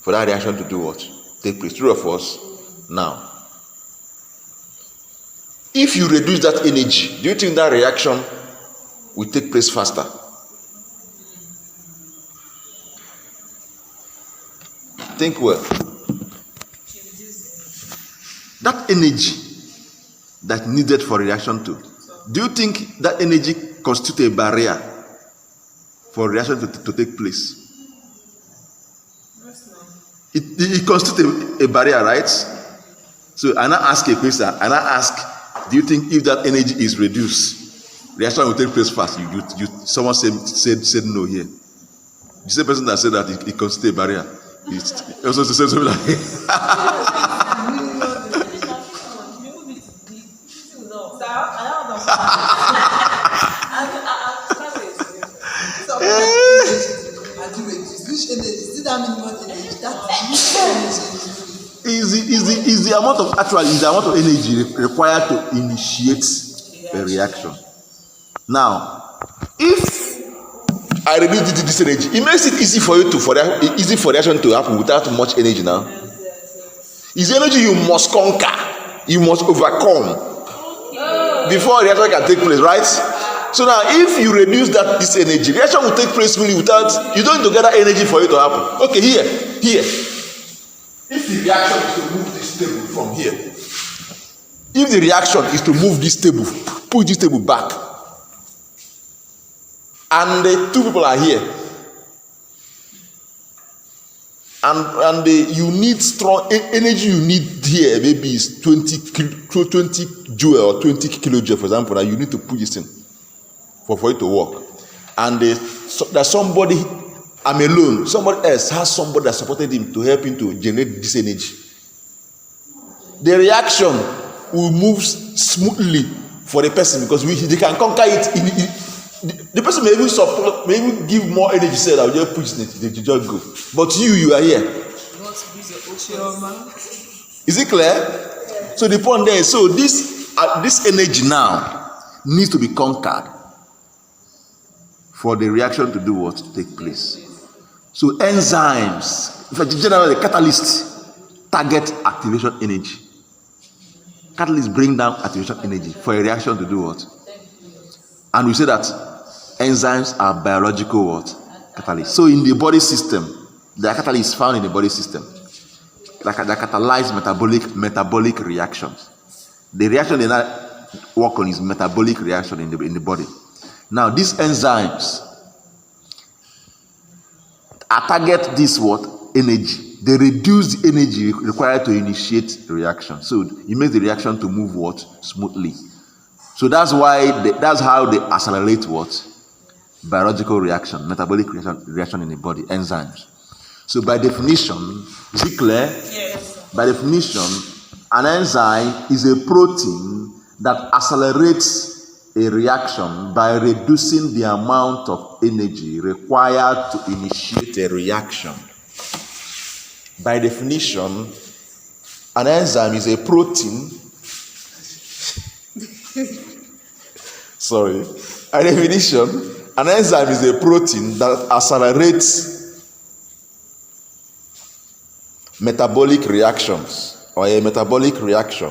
for that reaction to do what? Take place. True or false? Now, if you reduce that energy, do you think that reaction will take place faster? Think well. That energy that needed for reaction to, do you think that energy constitutes a barrier for reaction to take place? It constitutes a barrier, right? So I now ask a question, and I ask, do you think if that energy is reduced, reaction will take place fast? Someone said no here. The same person that said that it constitutes a barrier. It also said something like is the amount of energy required to initiate a reaction. Now, if I reduce this energy, it makes it easy for reaction to happen without much energy. Now, it's energy you must conquer, you must overcome before reaction can take place, right? So now, if you reduce this energy, reaction will take place really without, you don't need to gather energy for it to happen. Okay, here. If the reaction is to move this table from here, if the reaction is to move this table, push this table back, and the two people are here, and you need strong energy, you need here maybe is 20 joule or 20 kilojoule, for example, and you need to push this in for it to work. And there's somebody, I'm alone, somebody else has somebody that supported him to help him to generate this energy. The reaction will move smoothly for the person because they can conquer it. The person may even support, may even give more energy, say that I'll just push it, they just go. But you are here. Is it clear? So the point there is, so this energy now needs to be conquered for the reaction to do what? To take place. So enzymes, in fact, generally the catalysts target activation energy. Catalysts bring down activation energy for a reaction to do what? And we say that enzymes are biological what? Catalysts. So in the body system, there are catalysts found in the body system that catalyze metabolic reactions. The reaction they now work on is metabolic reaction in the body. Now these enzymes target this what? Energy. They reduce the energy required to initiate the reaction. So it makes the reaction to move what? Smoothly. So that's why that's how they accelerate what? Biological reaction, metabolic reaction in the body, enzymes. So by definition, is it clear? Yes. By definition, an enzyme is a protein that accelerates a reaction by reducing the amount of energy required to initiate a reaction. By definition, an enzyme is a protein. Sorry. By definition, an enzyme is a protein that accelerates metabolic reactions or a metabolic reaction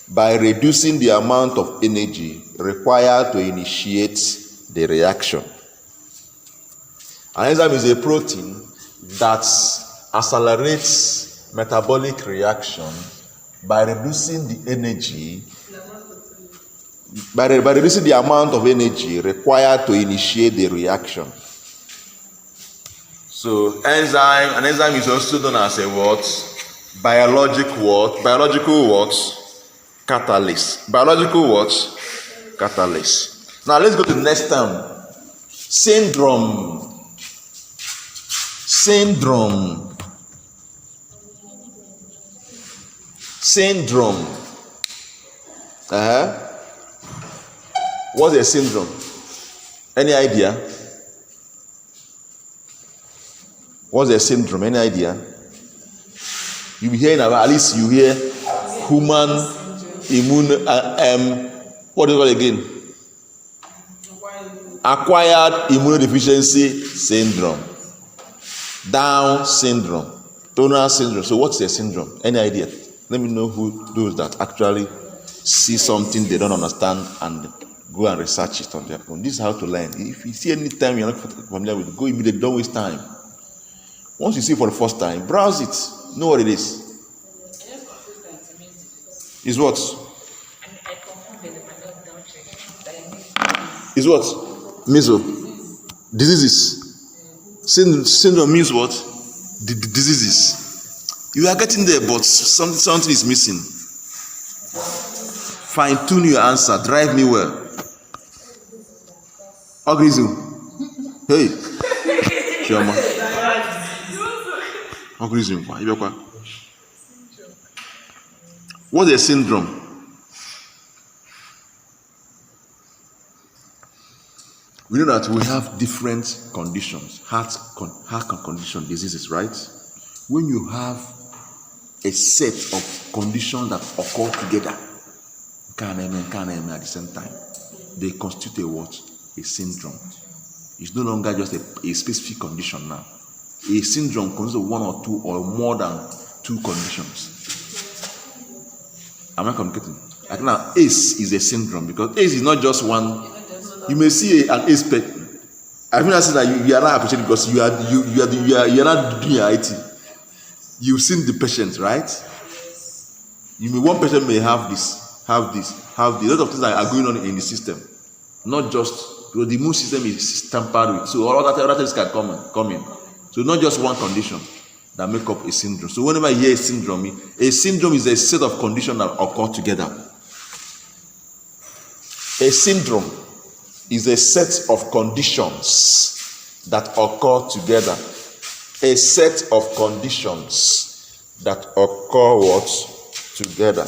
by reducing the amount of energy required to initiate the reaction. An enzyme is a protein that accelerates metabolic reaction by reducing the energy, by reducing the amount of energy required to initiate the reaction. So an enzyme is also known as a what? Biological what? Catalyst. Biological what? Catalyst. Now let's go to the next term. Syndrome. What's a syndrome? Any idea? What's a syndrome? Any idea? You hear about, at least you hear human immune what do you call it again? Acquired immunodeficiency syndrome, Down syndrome, Turner syndrome. So what's a syndrome? Any idea? Let me know who those that actually see something they don't understand and go and research it on their own. This is how to learn. If you see any time you're not familiar with it, go immediately, don't waste time. Once you see it for the first time, browse it, know what it is. Is what? Is what? Measles. Diseases. Syndrome means what? Diseases. You are getting there, but something is missing. Fine tune your answer. Drive me well. Organism. Hey. Chioma. Organism. What's a syndrome? We know that we have different conditions, heart condition, diseases, right? When you have a set of conditions that occur together, at the same time, they constitute a what? A syndrome. It's no longer just a specific condition now. A syndrome consists of one or two or more than two conditions. Am I communicating? Like now, ACE is a syndrome because ACE is not just one. You may see an ACE person. I mean, I say that you are not appreciated because you are not doing your IT. You've seen the patient, right? One patient may have this. A lot of things that are going on in the system. Not just because the immune system is tampered with, so all other things can come in. So not just one condition that make up a syndrome. So whenever you hear a syndrome is a set of conditions that occur together. A syndrome is a set of conditions that occur together. A set of conditions that occur what? Together.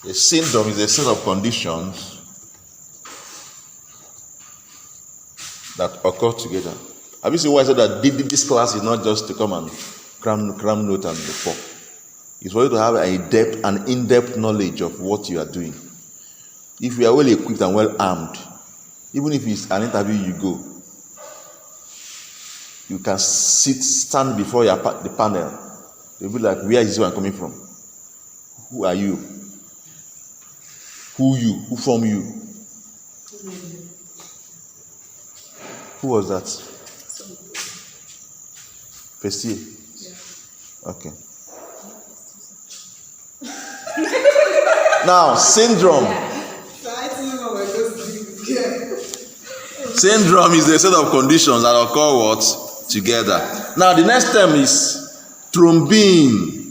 A syndrome is a set of conditions that occur together. Have you seen why I said that this class is not just to come and cram note and report? It's for you to have an in-depth knowledge of what you are doing. If you are well equipped and well armed, even if it's an interview you go, you can stand before the panel. They'll be like, where is this one coming from? Who are you? Who you? Who from you? Who was that? First year? Yeah. Okay. Now, syndrome. Syndrome is a set of conditions that occur what? Together. Now, the next term is thrombin.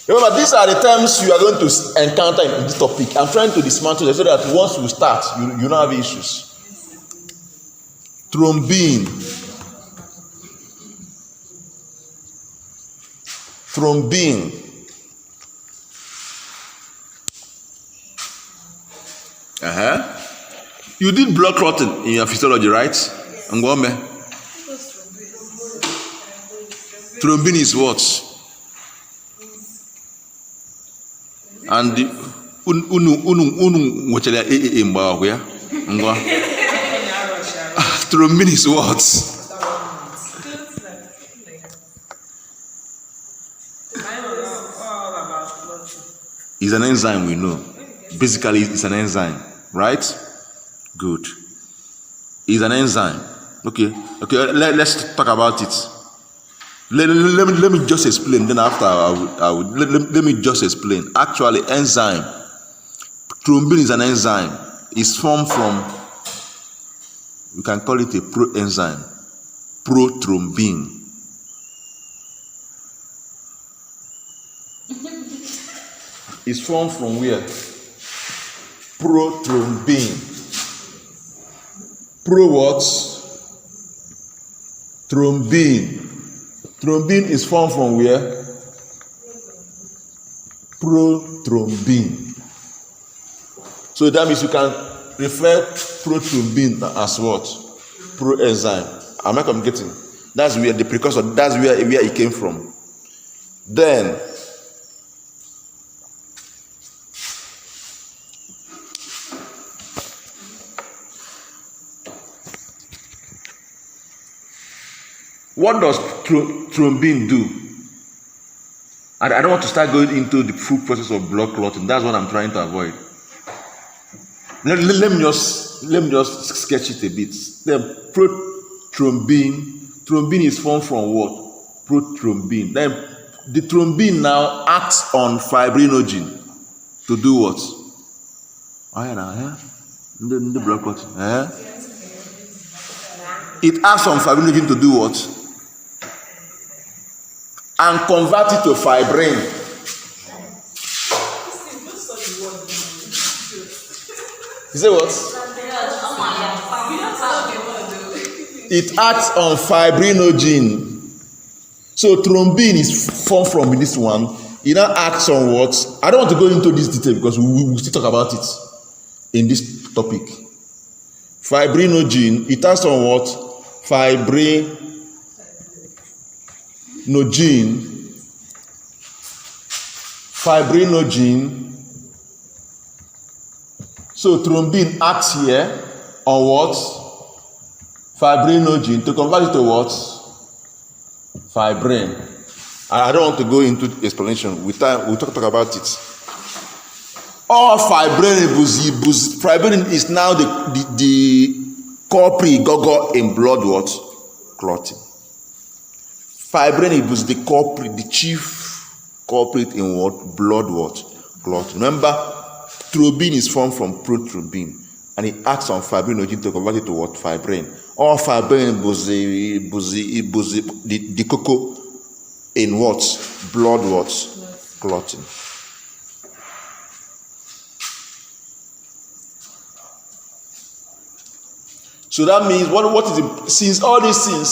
Remember, these are the terms you are going to encounter in this topic. I'm trying to dismantle it so that once you start, you don't have issues. Thrombin. You did blood clotting in your physiology, right? Ngome. Thrombin is what? And thrombin is what? It's an enzyme, we know. Basically, it's an enzyme. right? Good. Is an enzyme. Okay. Let's talk about it. Let me just explain. Then after let me just explain. Actually, enzyme. Thrombin is an enzyme. It's formed from. We can call it a proenzyme. Prothrombin. It's formed from where? Prothrombin. Pro what? Thrombin. Thrombin is formed from where? Prothrombin. So that means you can refer prothrombin as what? Proenzyme. Am I communicating? That's where the precursor, that's where it came from. Then, what does thrombin do? I don't want to start going into the full process of blood clotting. That's what I'm trying to avoid. Let me just sketch it a bit. Then thrombin is formed from what? Prothrombin. Then the thrombin now acts on fibrinogen to do what? The blood clotting. It acts on fibrinogen to do what? And convert it to fibrin. You say what? It acts on fibrinogen. So thrombin is formed from this one. It now acts on what? I don't want to go into this detail because we will still talk about it in this topic. Fibrinogen, it acts on what? Fibrinogen. So thrombin acts here on what? Fibrinogen to convert it to what? Fibrin. I don't want to go into the explanation. We'll talk about it. All fibrin is now the culprit gogo in blood what? Clotting. Fibrin is the culprit, the chief culprit in what? Blood what? Clotting. Remember, thrombin is formed from prothrombin and it acts on fibrinogen to convert it to what? Fibrin. All fibrin is the cocoa in what? Blood what? Clotting. So that means what is it? Since all these things,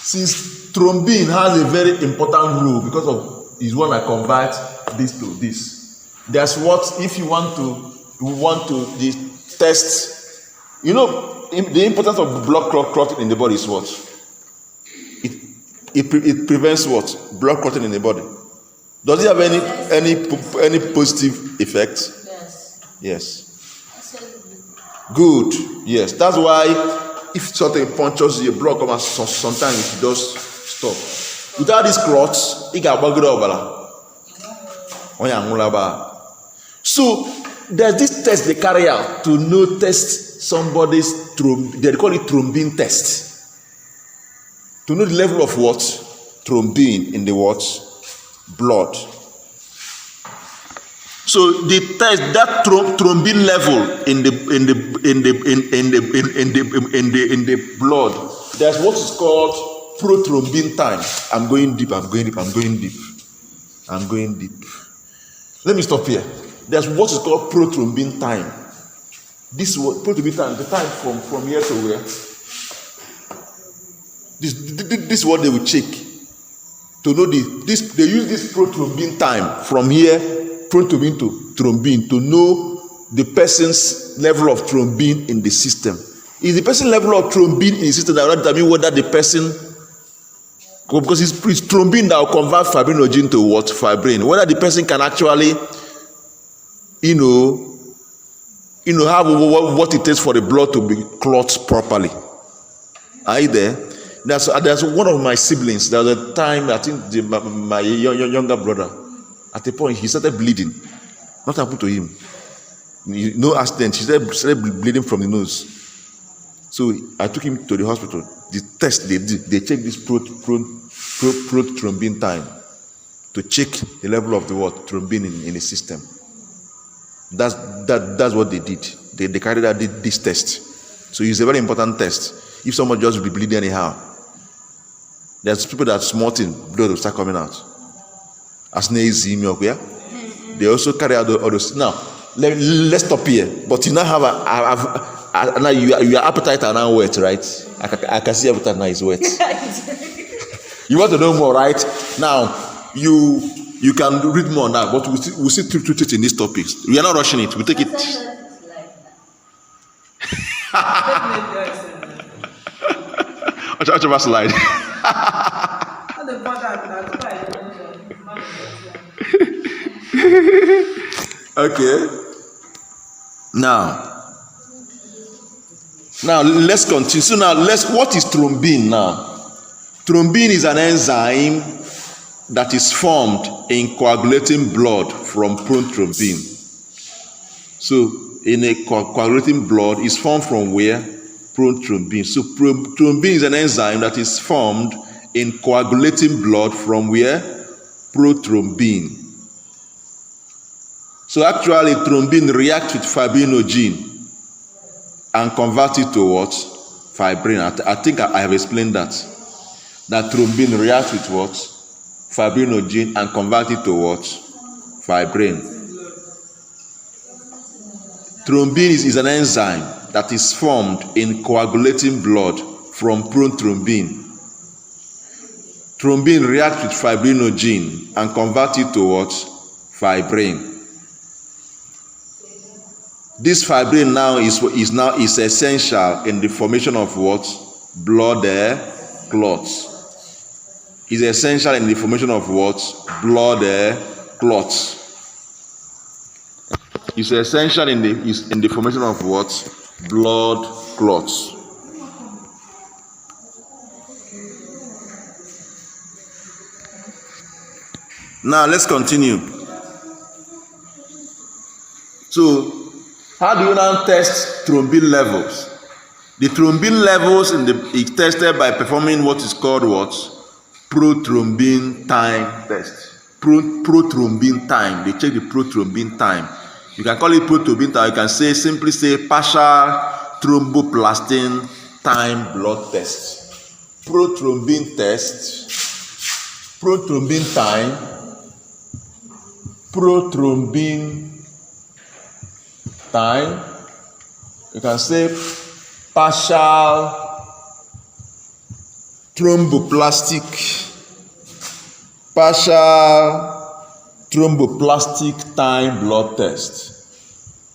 since thrombin has a very important role because of is when I convert this to this. There's what if you want to test. You know the importance of blood clotting in the body is what? It prevents what? Blood clotting in the body. Does it have any positive effect? Yes. Good. Yes. That's why if something punctures your blood comes sometimes it does stop. Without these clots, it can bug it over. So there's this test they carry out to test somebody's they call it thrombin test. To know the level of what? Thrombin in the what? Blood. So they test that thrombin level in the blood. There's what is called prothrombin time. I'm going deep. Let me stop here. There's what is called prothrombin time. This prothrombin time, the time from here to where? This is what they will check to know they use this prothrombin time from here, prothrombin to thrombin, to know the person's level of thrombin in the system. Is the person level of thrombin in the system that will determine whether the person, because it's thrombin that will convert fibrinogen to what? Fibrin. Whether the person can actually, have what it takes for the blood to be clot properly. Are you there? There's one of my siblings. There was a time I think my younger brother, at a point he started bleeding. What happened to him? No accident. She started bleeding from the nose. So I took him to the hospital. The test they did, they checked this prothrombin time to check the level of the thrombin in the system. That's what they did. They carried out this test. So it's a very important test. If someone just be bleeding anyhow, there's people that smarting, blood will start coming out. As easy milk, yeah. They also carry out all those. Now let's stop here. But you now have now your appetite are now wet, right? I can see appetite now is wet. You want to know more, right? Now you can read more now, but we'll still treat it in these topics. We are not rushing it. We take it. Watch over slide. Okay. Now let's continue. So what is thrombin now? Thrombin is an enzyme that is formed in coagulating blood from prothrombin. So in a coagulating blood is formed from where? Prothrombin. So thrombin is an enzyme that is formed in coagulating blood from where? Prothrombin. So actually thrombin reacts with fibrinogen and convert it to what? Fibrin. I think I have explained that thrombin reacts with what? Fibrinogen and convert it to what? Fibrin. Thrombin is an enzyme that is formed in coagulating blood from prothrombin. Thrombin reacts with fibrinogen and convert it to what? Fibrin. This fibrin now is essential in the formation of what? Blood clots. Is essential in the formation of what? Blood clots. Is essential in the formation of what? Blood clots. Now let's continue. So how do you now test thrombin levels? The thrombin levels is tested by performing what is called what? Prothrombin time test. Prothrombin time. They check the prothrombin time. You can call it prothrombin time. You can simply say partial thromboplastin time blood test. Prothrombin test. Prothrombin time. Prothrombin time. You can say partial thromboplastic time blood test.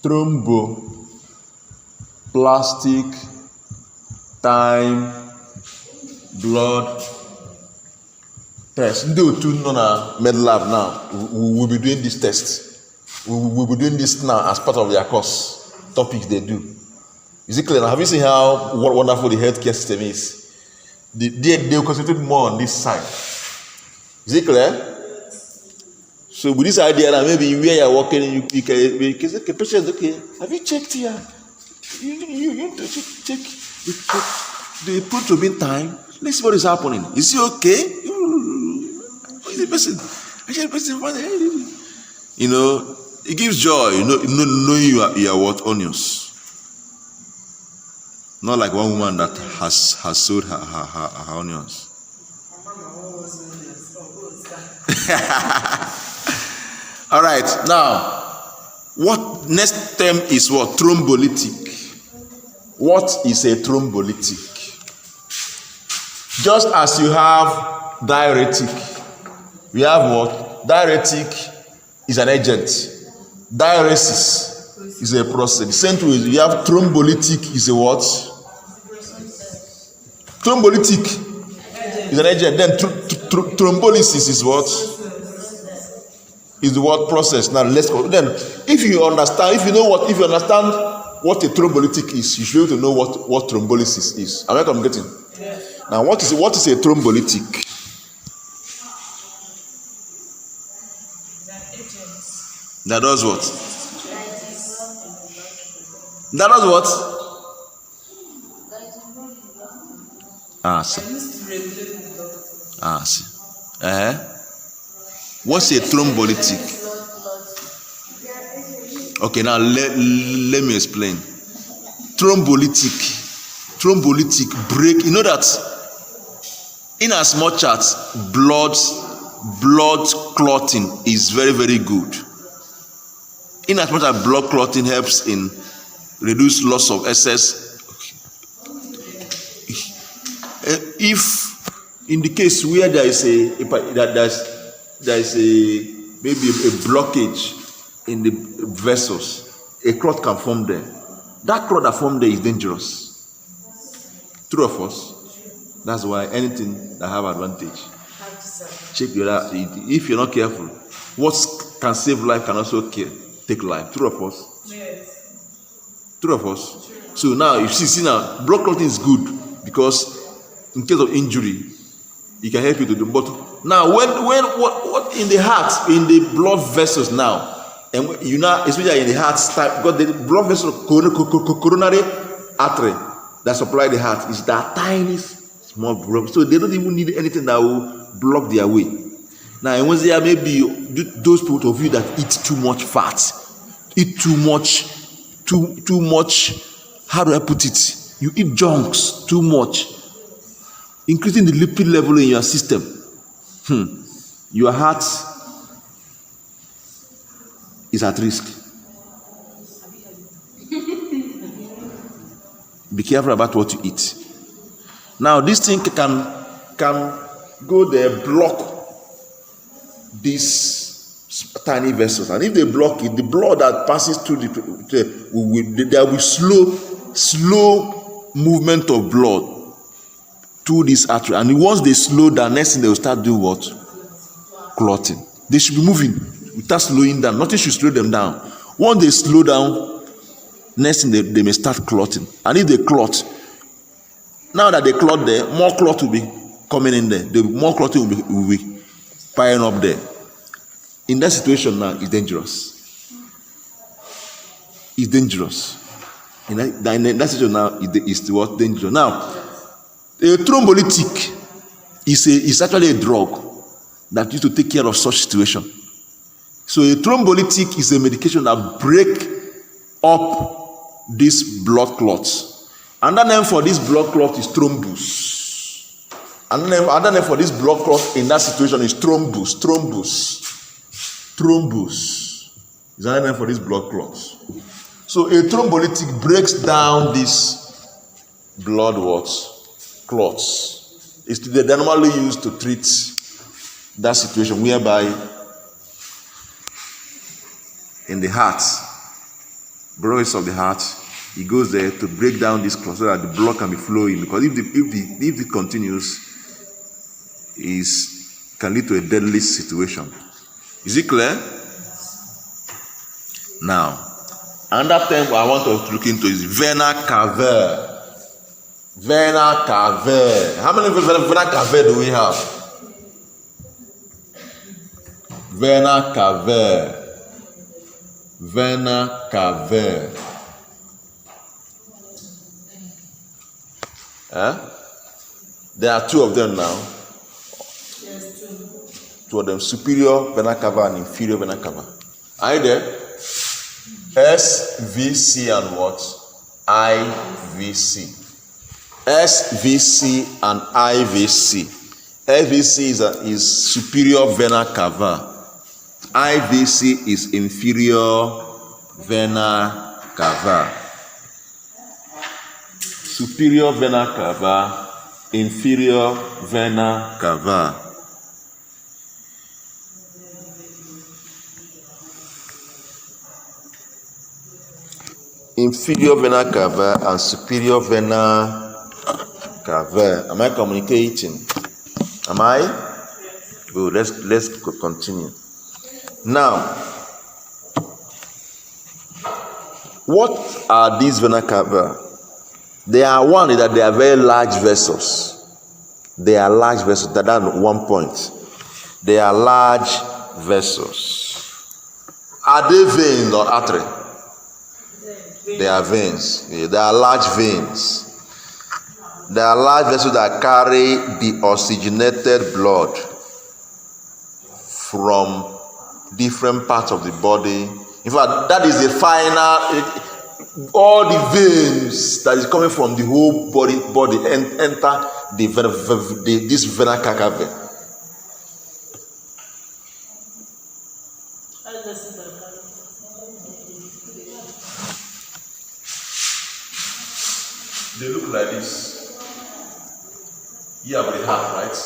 Thromboplastic time blood test. Ndị otu nọ na med lab now, we will be doing this test. We will be doing this now as part of their course topics they do. Is it clear now? Have you seen how wonderful the healthcare system is? They will concentrate more on this side. Is it clear? So with this idea that maybe where you're working, you can say, okay, patient, okay, have you checked here? You need to check the prothrombin time. Let's see what is happening. Is he okay? Who is the person? You know, it gives joy, knowing you are what? Onions. Not like one woman that has sold her onions. All right, now, what next term is what? Thrombolytic. What is a thrombolytic? Just as you have diuretic, we have what? Diuretic is an agent. Diuresis is a process. The same way we have thrombolytic is a what? Thrombolytic is an agent. Then thrombolysis is what? Is the word process. Now let's go. Then if you understand what a thrombolytic is, you should be able to know what thrombolysis is. Am I communicating? Yes. Now what is a thrombolytic? That does what? That was what? See. See. What's a thrombolytic? Okay, now let me explain. Thrombolytic break. You know that in as much as blood clotting is very, very good. In as much as blood clotting helps in reduce loss of excess. If in the case where there is maybe a blockage in the vessels, a clot can form there. That clot that formed there is dangerous. True or false? That's why anything that have advantage, check your life. If you're not careful, what can save life can also take life. True or false? Yes. True or false? So now you see now blood clotting is good because in case of injury, it can help you to do. But now what in the heart, in the blood vessels now, and you know, especially in the heart type, got the blood vessel coronary artery that supply the heart is that tiny small blood, so they don't even need anything that will block their way. Now, and once there maybe those people of you that eat too much fat, eat too much. How do I put it? You eat junks too much, increasing the lipid level in your system. Your heart is at risk. Be careful about what you eat. Now, this thing can go there, block these tiny vessels, and if they block it, the blood that passes through there will be slow movement of blood through this artery, and once they slow down, next thing they will start doing what? Clotting. They should be moving without slowing down. Nothing should slow them down. Once they slow down, next thing they may start clotting. And if they clot, now that they clot there, more clot will be coming in there. More clotting will be piling up there. In that situation now, it's dangerous. It's dangerous. In that situation now, it's what? Dangerous. Now, a thrombolytic is actually a drug that used to take care of such situation. So a thrombolytic is a medication that break up these blood clots. Another name for this blood clot is thrombus. Another name for this blood clot in that situation is thrombus. Thrombus is another name for this blood clots. So a thrombolytic breaks down these blood clots. They're normally used to treat that situation whereby in the heart, blood of the heart, it goes there to break down this clot so that the blood can be flowing. Because if it continues, it can lead to a deadly situation. Is it clear? Now, another term I want us to look into is vena cava. Vena cava. How many vena cava do we have? Vena cava. Vena cava. There are two of them now. Yes, Two of them, superior vena cava and inferior vena cava. Are you there? SVC and what? IVC. SVC and IVC. SVC is superior vena cava. IVC is inferior vena cava. Superior vena cava, inferior vena cava. Inferior vena cava and superior vena cava. Am I communicating? Am I? Good. Let's continue. Now, what are these vena cava? They are that they are very large vessels. They are large vessels. That's one point. They are large vessels. Are they veins or artery? They are veins. Yeah, they are large veins. They are large vessels that carry the oxygenated blood from different parts of the body. In fact, that is the final, all the veins that is coming from the whole body enter this vena cava vein. They look like this. Here with the heart, right?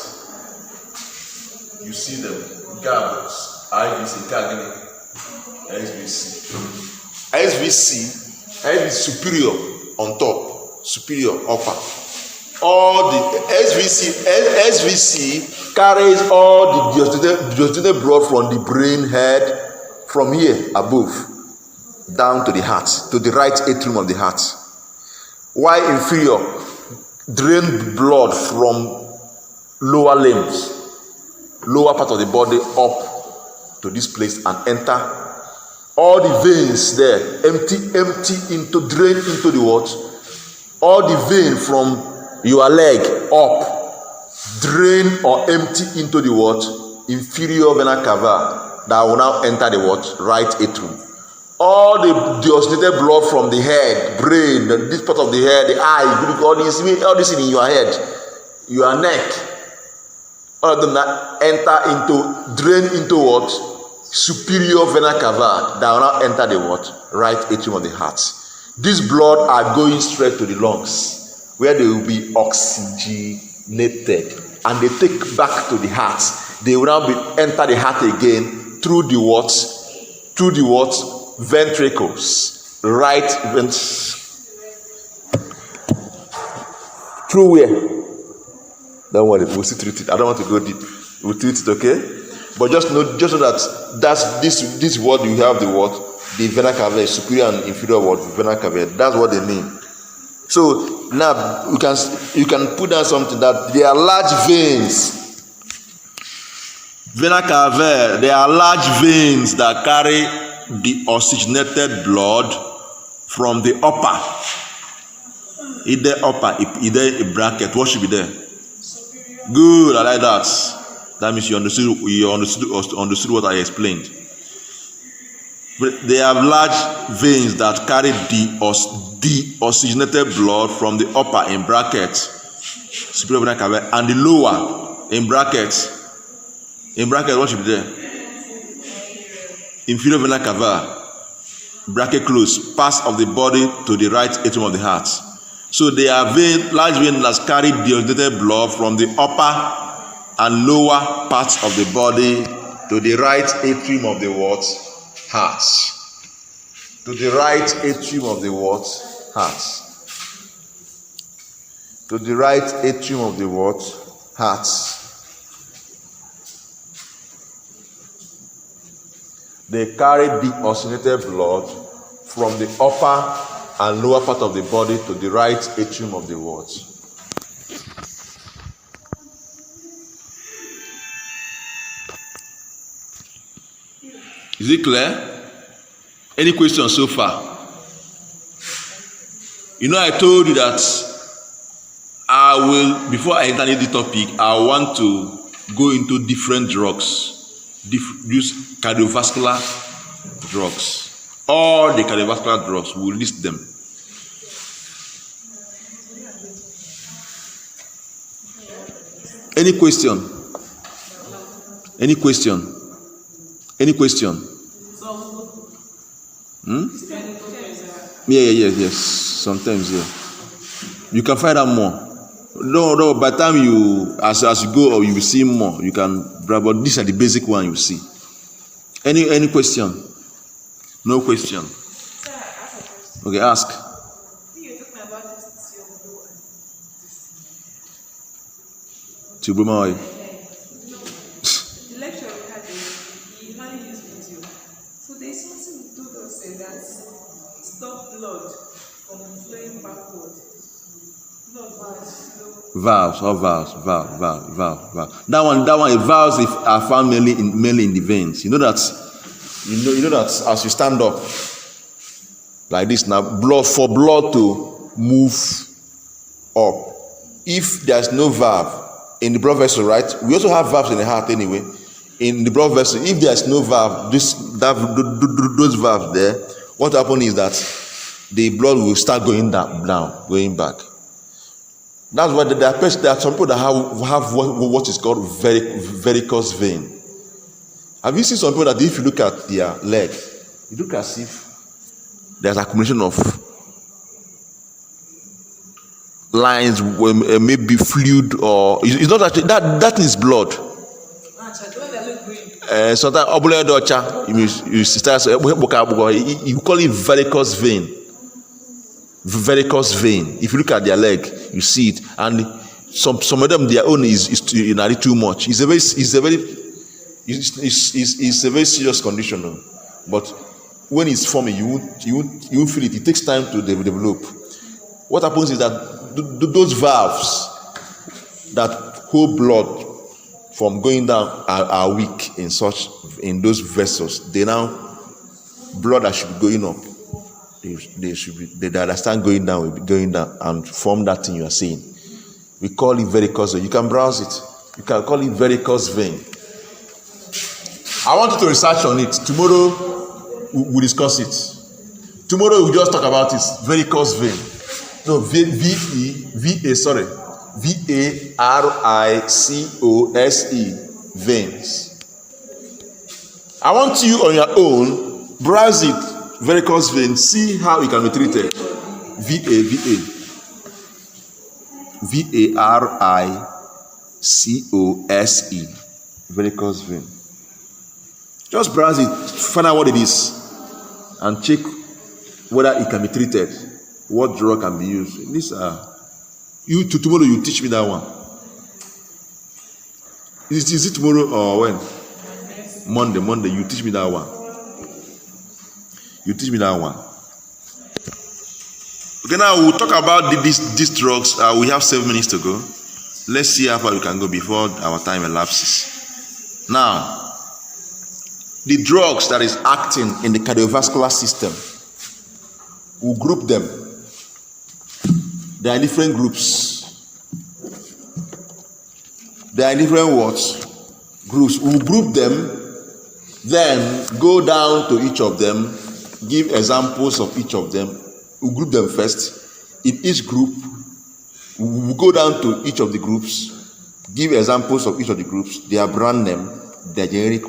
You see them. Gabs, IVC, Kagani, SVC. SVC superior on top, superior upper. All the SVC carries all the deoxygenated blood from the brain head, from here above, down to the heart, to the right atrium of the heart. While inferior drain blood from lower limbs, lower part of the body up to this place and enter. All the veins there drain into the what? All the vein from your leg up, drain or empty into the what? Inferior vena cava, that will now enter the what? Right atrium. All the deoxygenated blood from the head, brain, this part of the head, the eye, all this in your head, your neck, all of them that drain into what? Superior vena cava, that will now enter the what? Right atrium of the heart. This blood are going straight to the lungs, where they will be oxygenated, and they take back to the heart. They will now enter the heart again through the what? Through the what? Ventricles, right through where? Don't worry, we'll see treat it. I don't want to go deep. We'll treat it, okay? But just know that this word you have the word, the vena cava, superior and inferior word, vena cava. That's what they mean. So now you can put down something that they are large veins. Vena cava, they are large veins that carry the oxygenated blood from the upper, either a bracket. What should be there? Good, I like that. That means you understood what I explained. But they have large veins that carry the oxygenated blood from the upper in brackets, superior vena cava, and the lower in brackets. What should be there? Inferior vena cava, bracket close, pass of the body to the right atrium of the heart. So they are large veins that carry deoxygenated blood from the upper and lower parts of the body to the right atrium of the what? Heart. To the right atrium of the what? Heart. To the right atrium of the what? Heart. They carry the oxygenated blood from the upper and lower part of the body to the right atrium of the what? Is it clear? Any questions so far? You know, I told you that before I enter the topic, I want to go into different drugs. Use cardiovascular drugs. All the cardiovascular drugs, we'll list them. Any question? Any question? Any question? Yes. Sometimes, yeah. You can find out more. No. By the time as you go, or you will see more, you can. But these are the basic one you see. Any question? No question. Sir, I have a question. Okay, ask. You're talking about this Tubuma. The lecture we had, he usually used video. So there's something he told us that stop blood from flowing backward. Valves. That one. Valves are found mainly in the veins. You know that as you stand up, like this now, for blood to move up. If there's no valve in the blood vessel, right? We also have valves in the heart anyway. In the blood vessel, if there's no valve, those valves there, what happens is that the blood will start going down, going back. That's why there are some people that have what is called varicose vein. Have you seen some people that if you look at their leg, you look as if there's accumulation of lines, maybe fluid, or it's not actually that is blood. Sometimes you call it varicose vein. Varicose vein. If you look at their leg, you see it, and some of them, their own is too much. It's a very serious condition, though. But when it's forming, you won't feel it. It takes time to develop. What happens is that those valves that hold blood from going down are weak in those vessels. They now, blood that should be going up, they understand going down will be going down and form that thing you are seeing. We call it varicose vein. You can browse it. You can call it varicose vein. I want you to research on it. Tomorrow we'll discuss it. Tomorrow we'll just talk about it. Varicose vein. No, varicose veins. I want you on your own, browse it. Varicose vein, see how it can be treated. varicose, varicose vein. Just browse it, find out what it is, and check whether it can be treated. What drug can be used? These are tomorrow. You teach me that one. Is it tomorrow or when? Monday. You teach me that one. Okay, now we'll talk about these drugs. We have 7 minutes to go. Let's see how far we can go before our time elapses. Now, the drugs that is acting in the cardiovascular system, we'll group them. There are different groups. There are different groups. We'll group them, then go down to each of them, give examples of each of them. We'll group them first. In each group, we'll go down to each of the groups, give examples of each of the groups, their brand name, their generic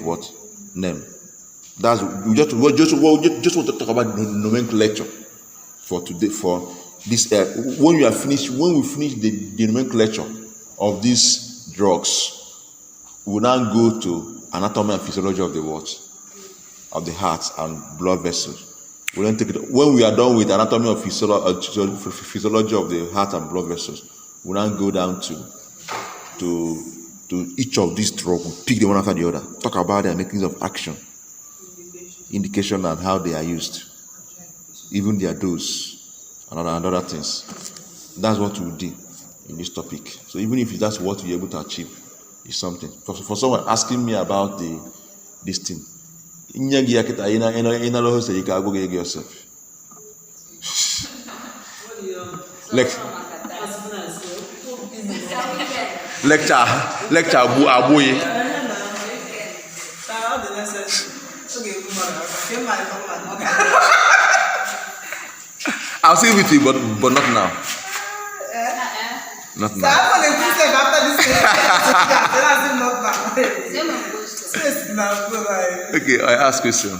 name. That's we just want to talk about the nomenclature for today. For this, when we finish the nomenclature of these drugs, we'll now go to anatomy and physiology of the heart and blood vessels. We'll then take it. When we are done with anatomy of physiology of the heart and blood vessels, we'll now go down to each of these drugs. We'll pick them one after the other. Talk about their mechanism of action, indication, and how they are used, even their dose, and other things. That's what we'll do in this topic. So even if that's what we're able to achieve, it's something. For someone asking me about this thing, yourself. Lecture abuye. I'll say with you, but not now. Not now. Okay, I ask question.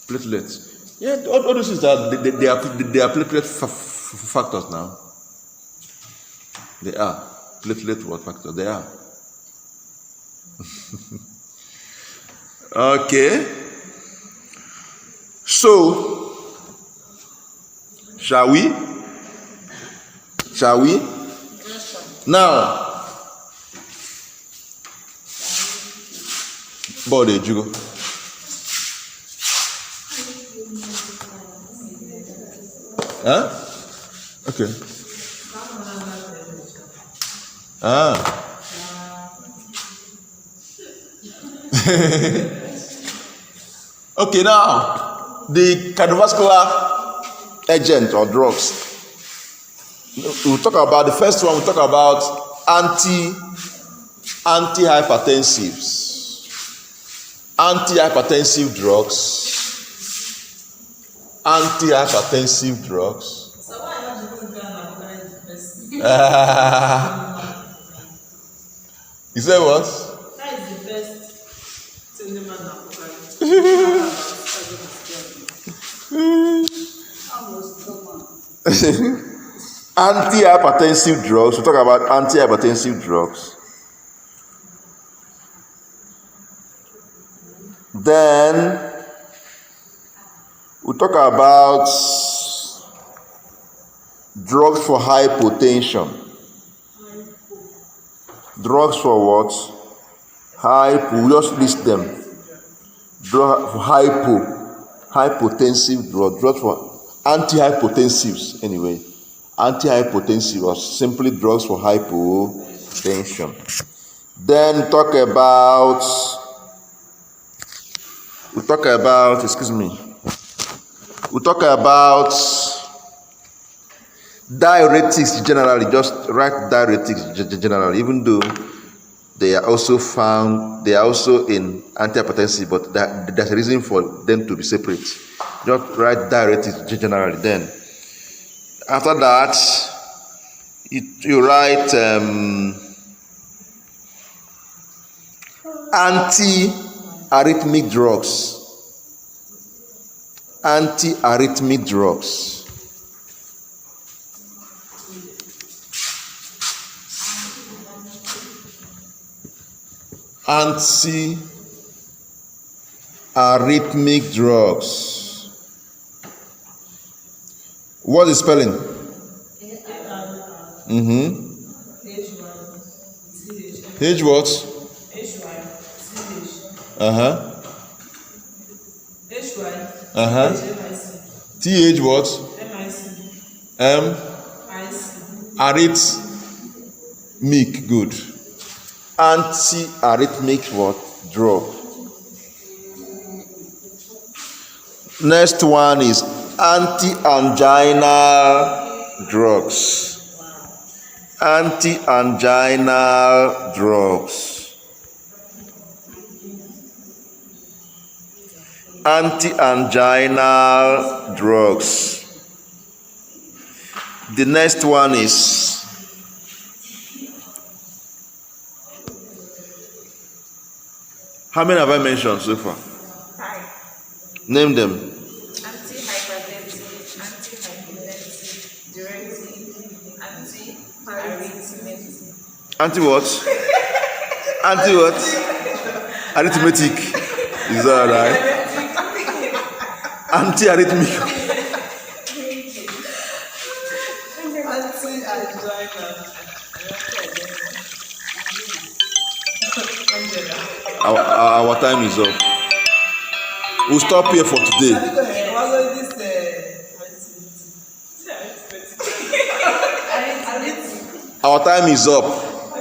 Platelets. Yeah, all those things that they are platelet factors now. They are platelet what factor? They are. Okay. So, shall we? Now, body jugo. Huh? Okay. Okay, now the cardiovascular agent or drugs. We'll talk about the first one. We'll talk about antihypertensives, antihypertensive drugs, antihypertensive drugs. So why are you going to Ghana You say what? That is the best cinema apocalypse. Antihypertensive drugs. We'll talk about antihypertensive drugs. Then we'll talk about drugs for hypotension. Drugs for what? Hypo. Just list them. Drug for hypotensive drugs for antihypotensives. Anyway, antihypotensive or simply drugs for hypotension. Then we'll talk about diuretics generally. Just write diuretics generally, even though they are also in antihypertensive, but there's a reason for them to be separate. Just write diuretics generally. Then after that, you write anti-arrhythmic drugs. Anti-arrhythmic drugs. Anti-arrhythmic drugs. What is spelling? H what? TH what? Arrhythmic. Good. Anti-arrhythmic what? Drug. Next one is anti-anginal drugs. Anti-anginal drugs. Anti-anginal drugs. The next one is how many have I mentioned so far? 5. Name them. Antihypertensive, antihypotensive, diuretic, anti-arrhythmic. Anti what? Anti what? Arithmetic. Is that right? Anti-arrhythmic. Our time is up. We'll stop here for today. Our time is up.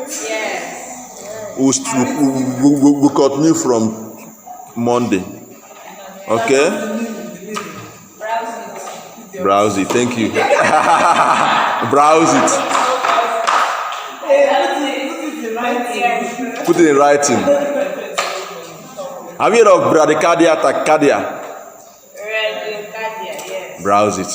Yes. We'll continue from Monday. Okay? Browse it. Thank you. Browse it. Put it in writing. Have you heard of bradycardia, tachycardia? Bradycardia, yes. Browse it.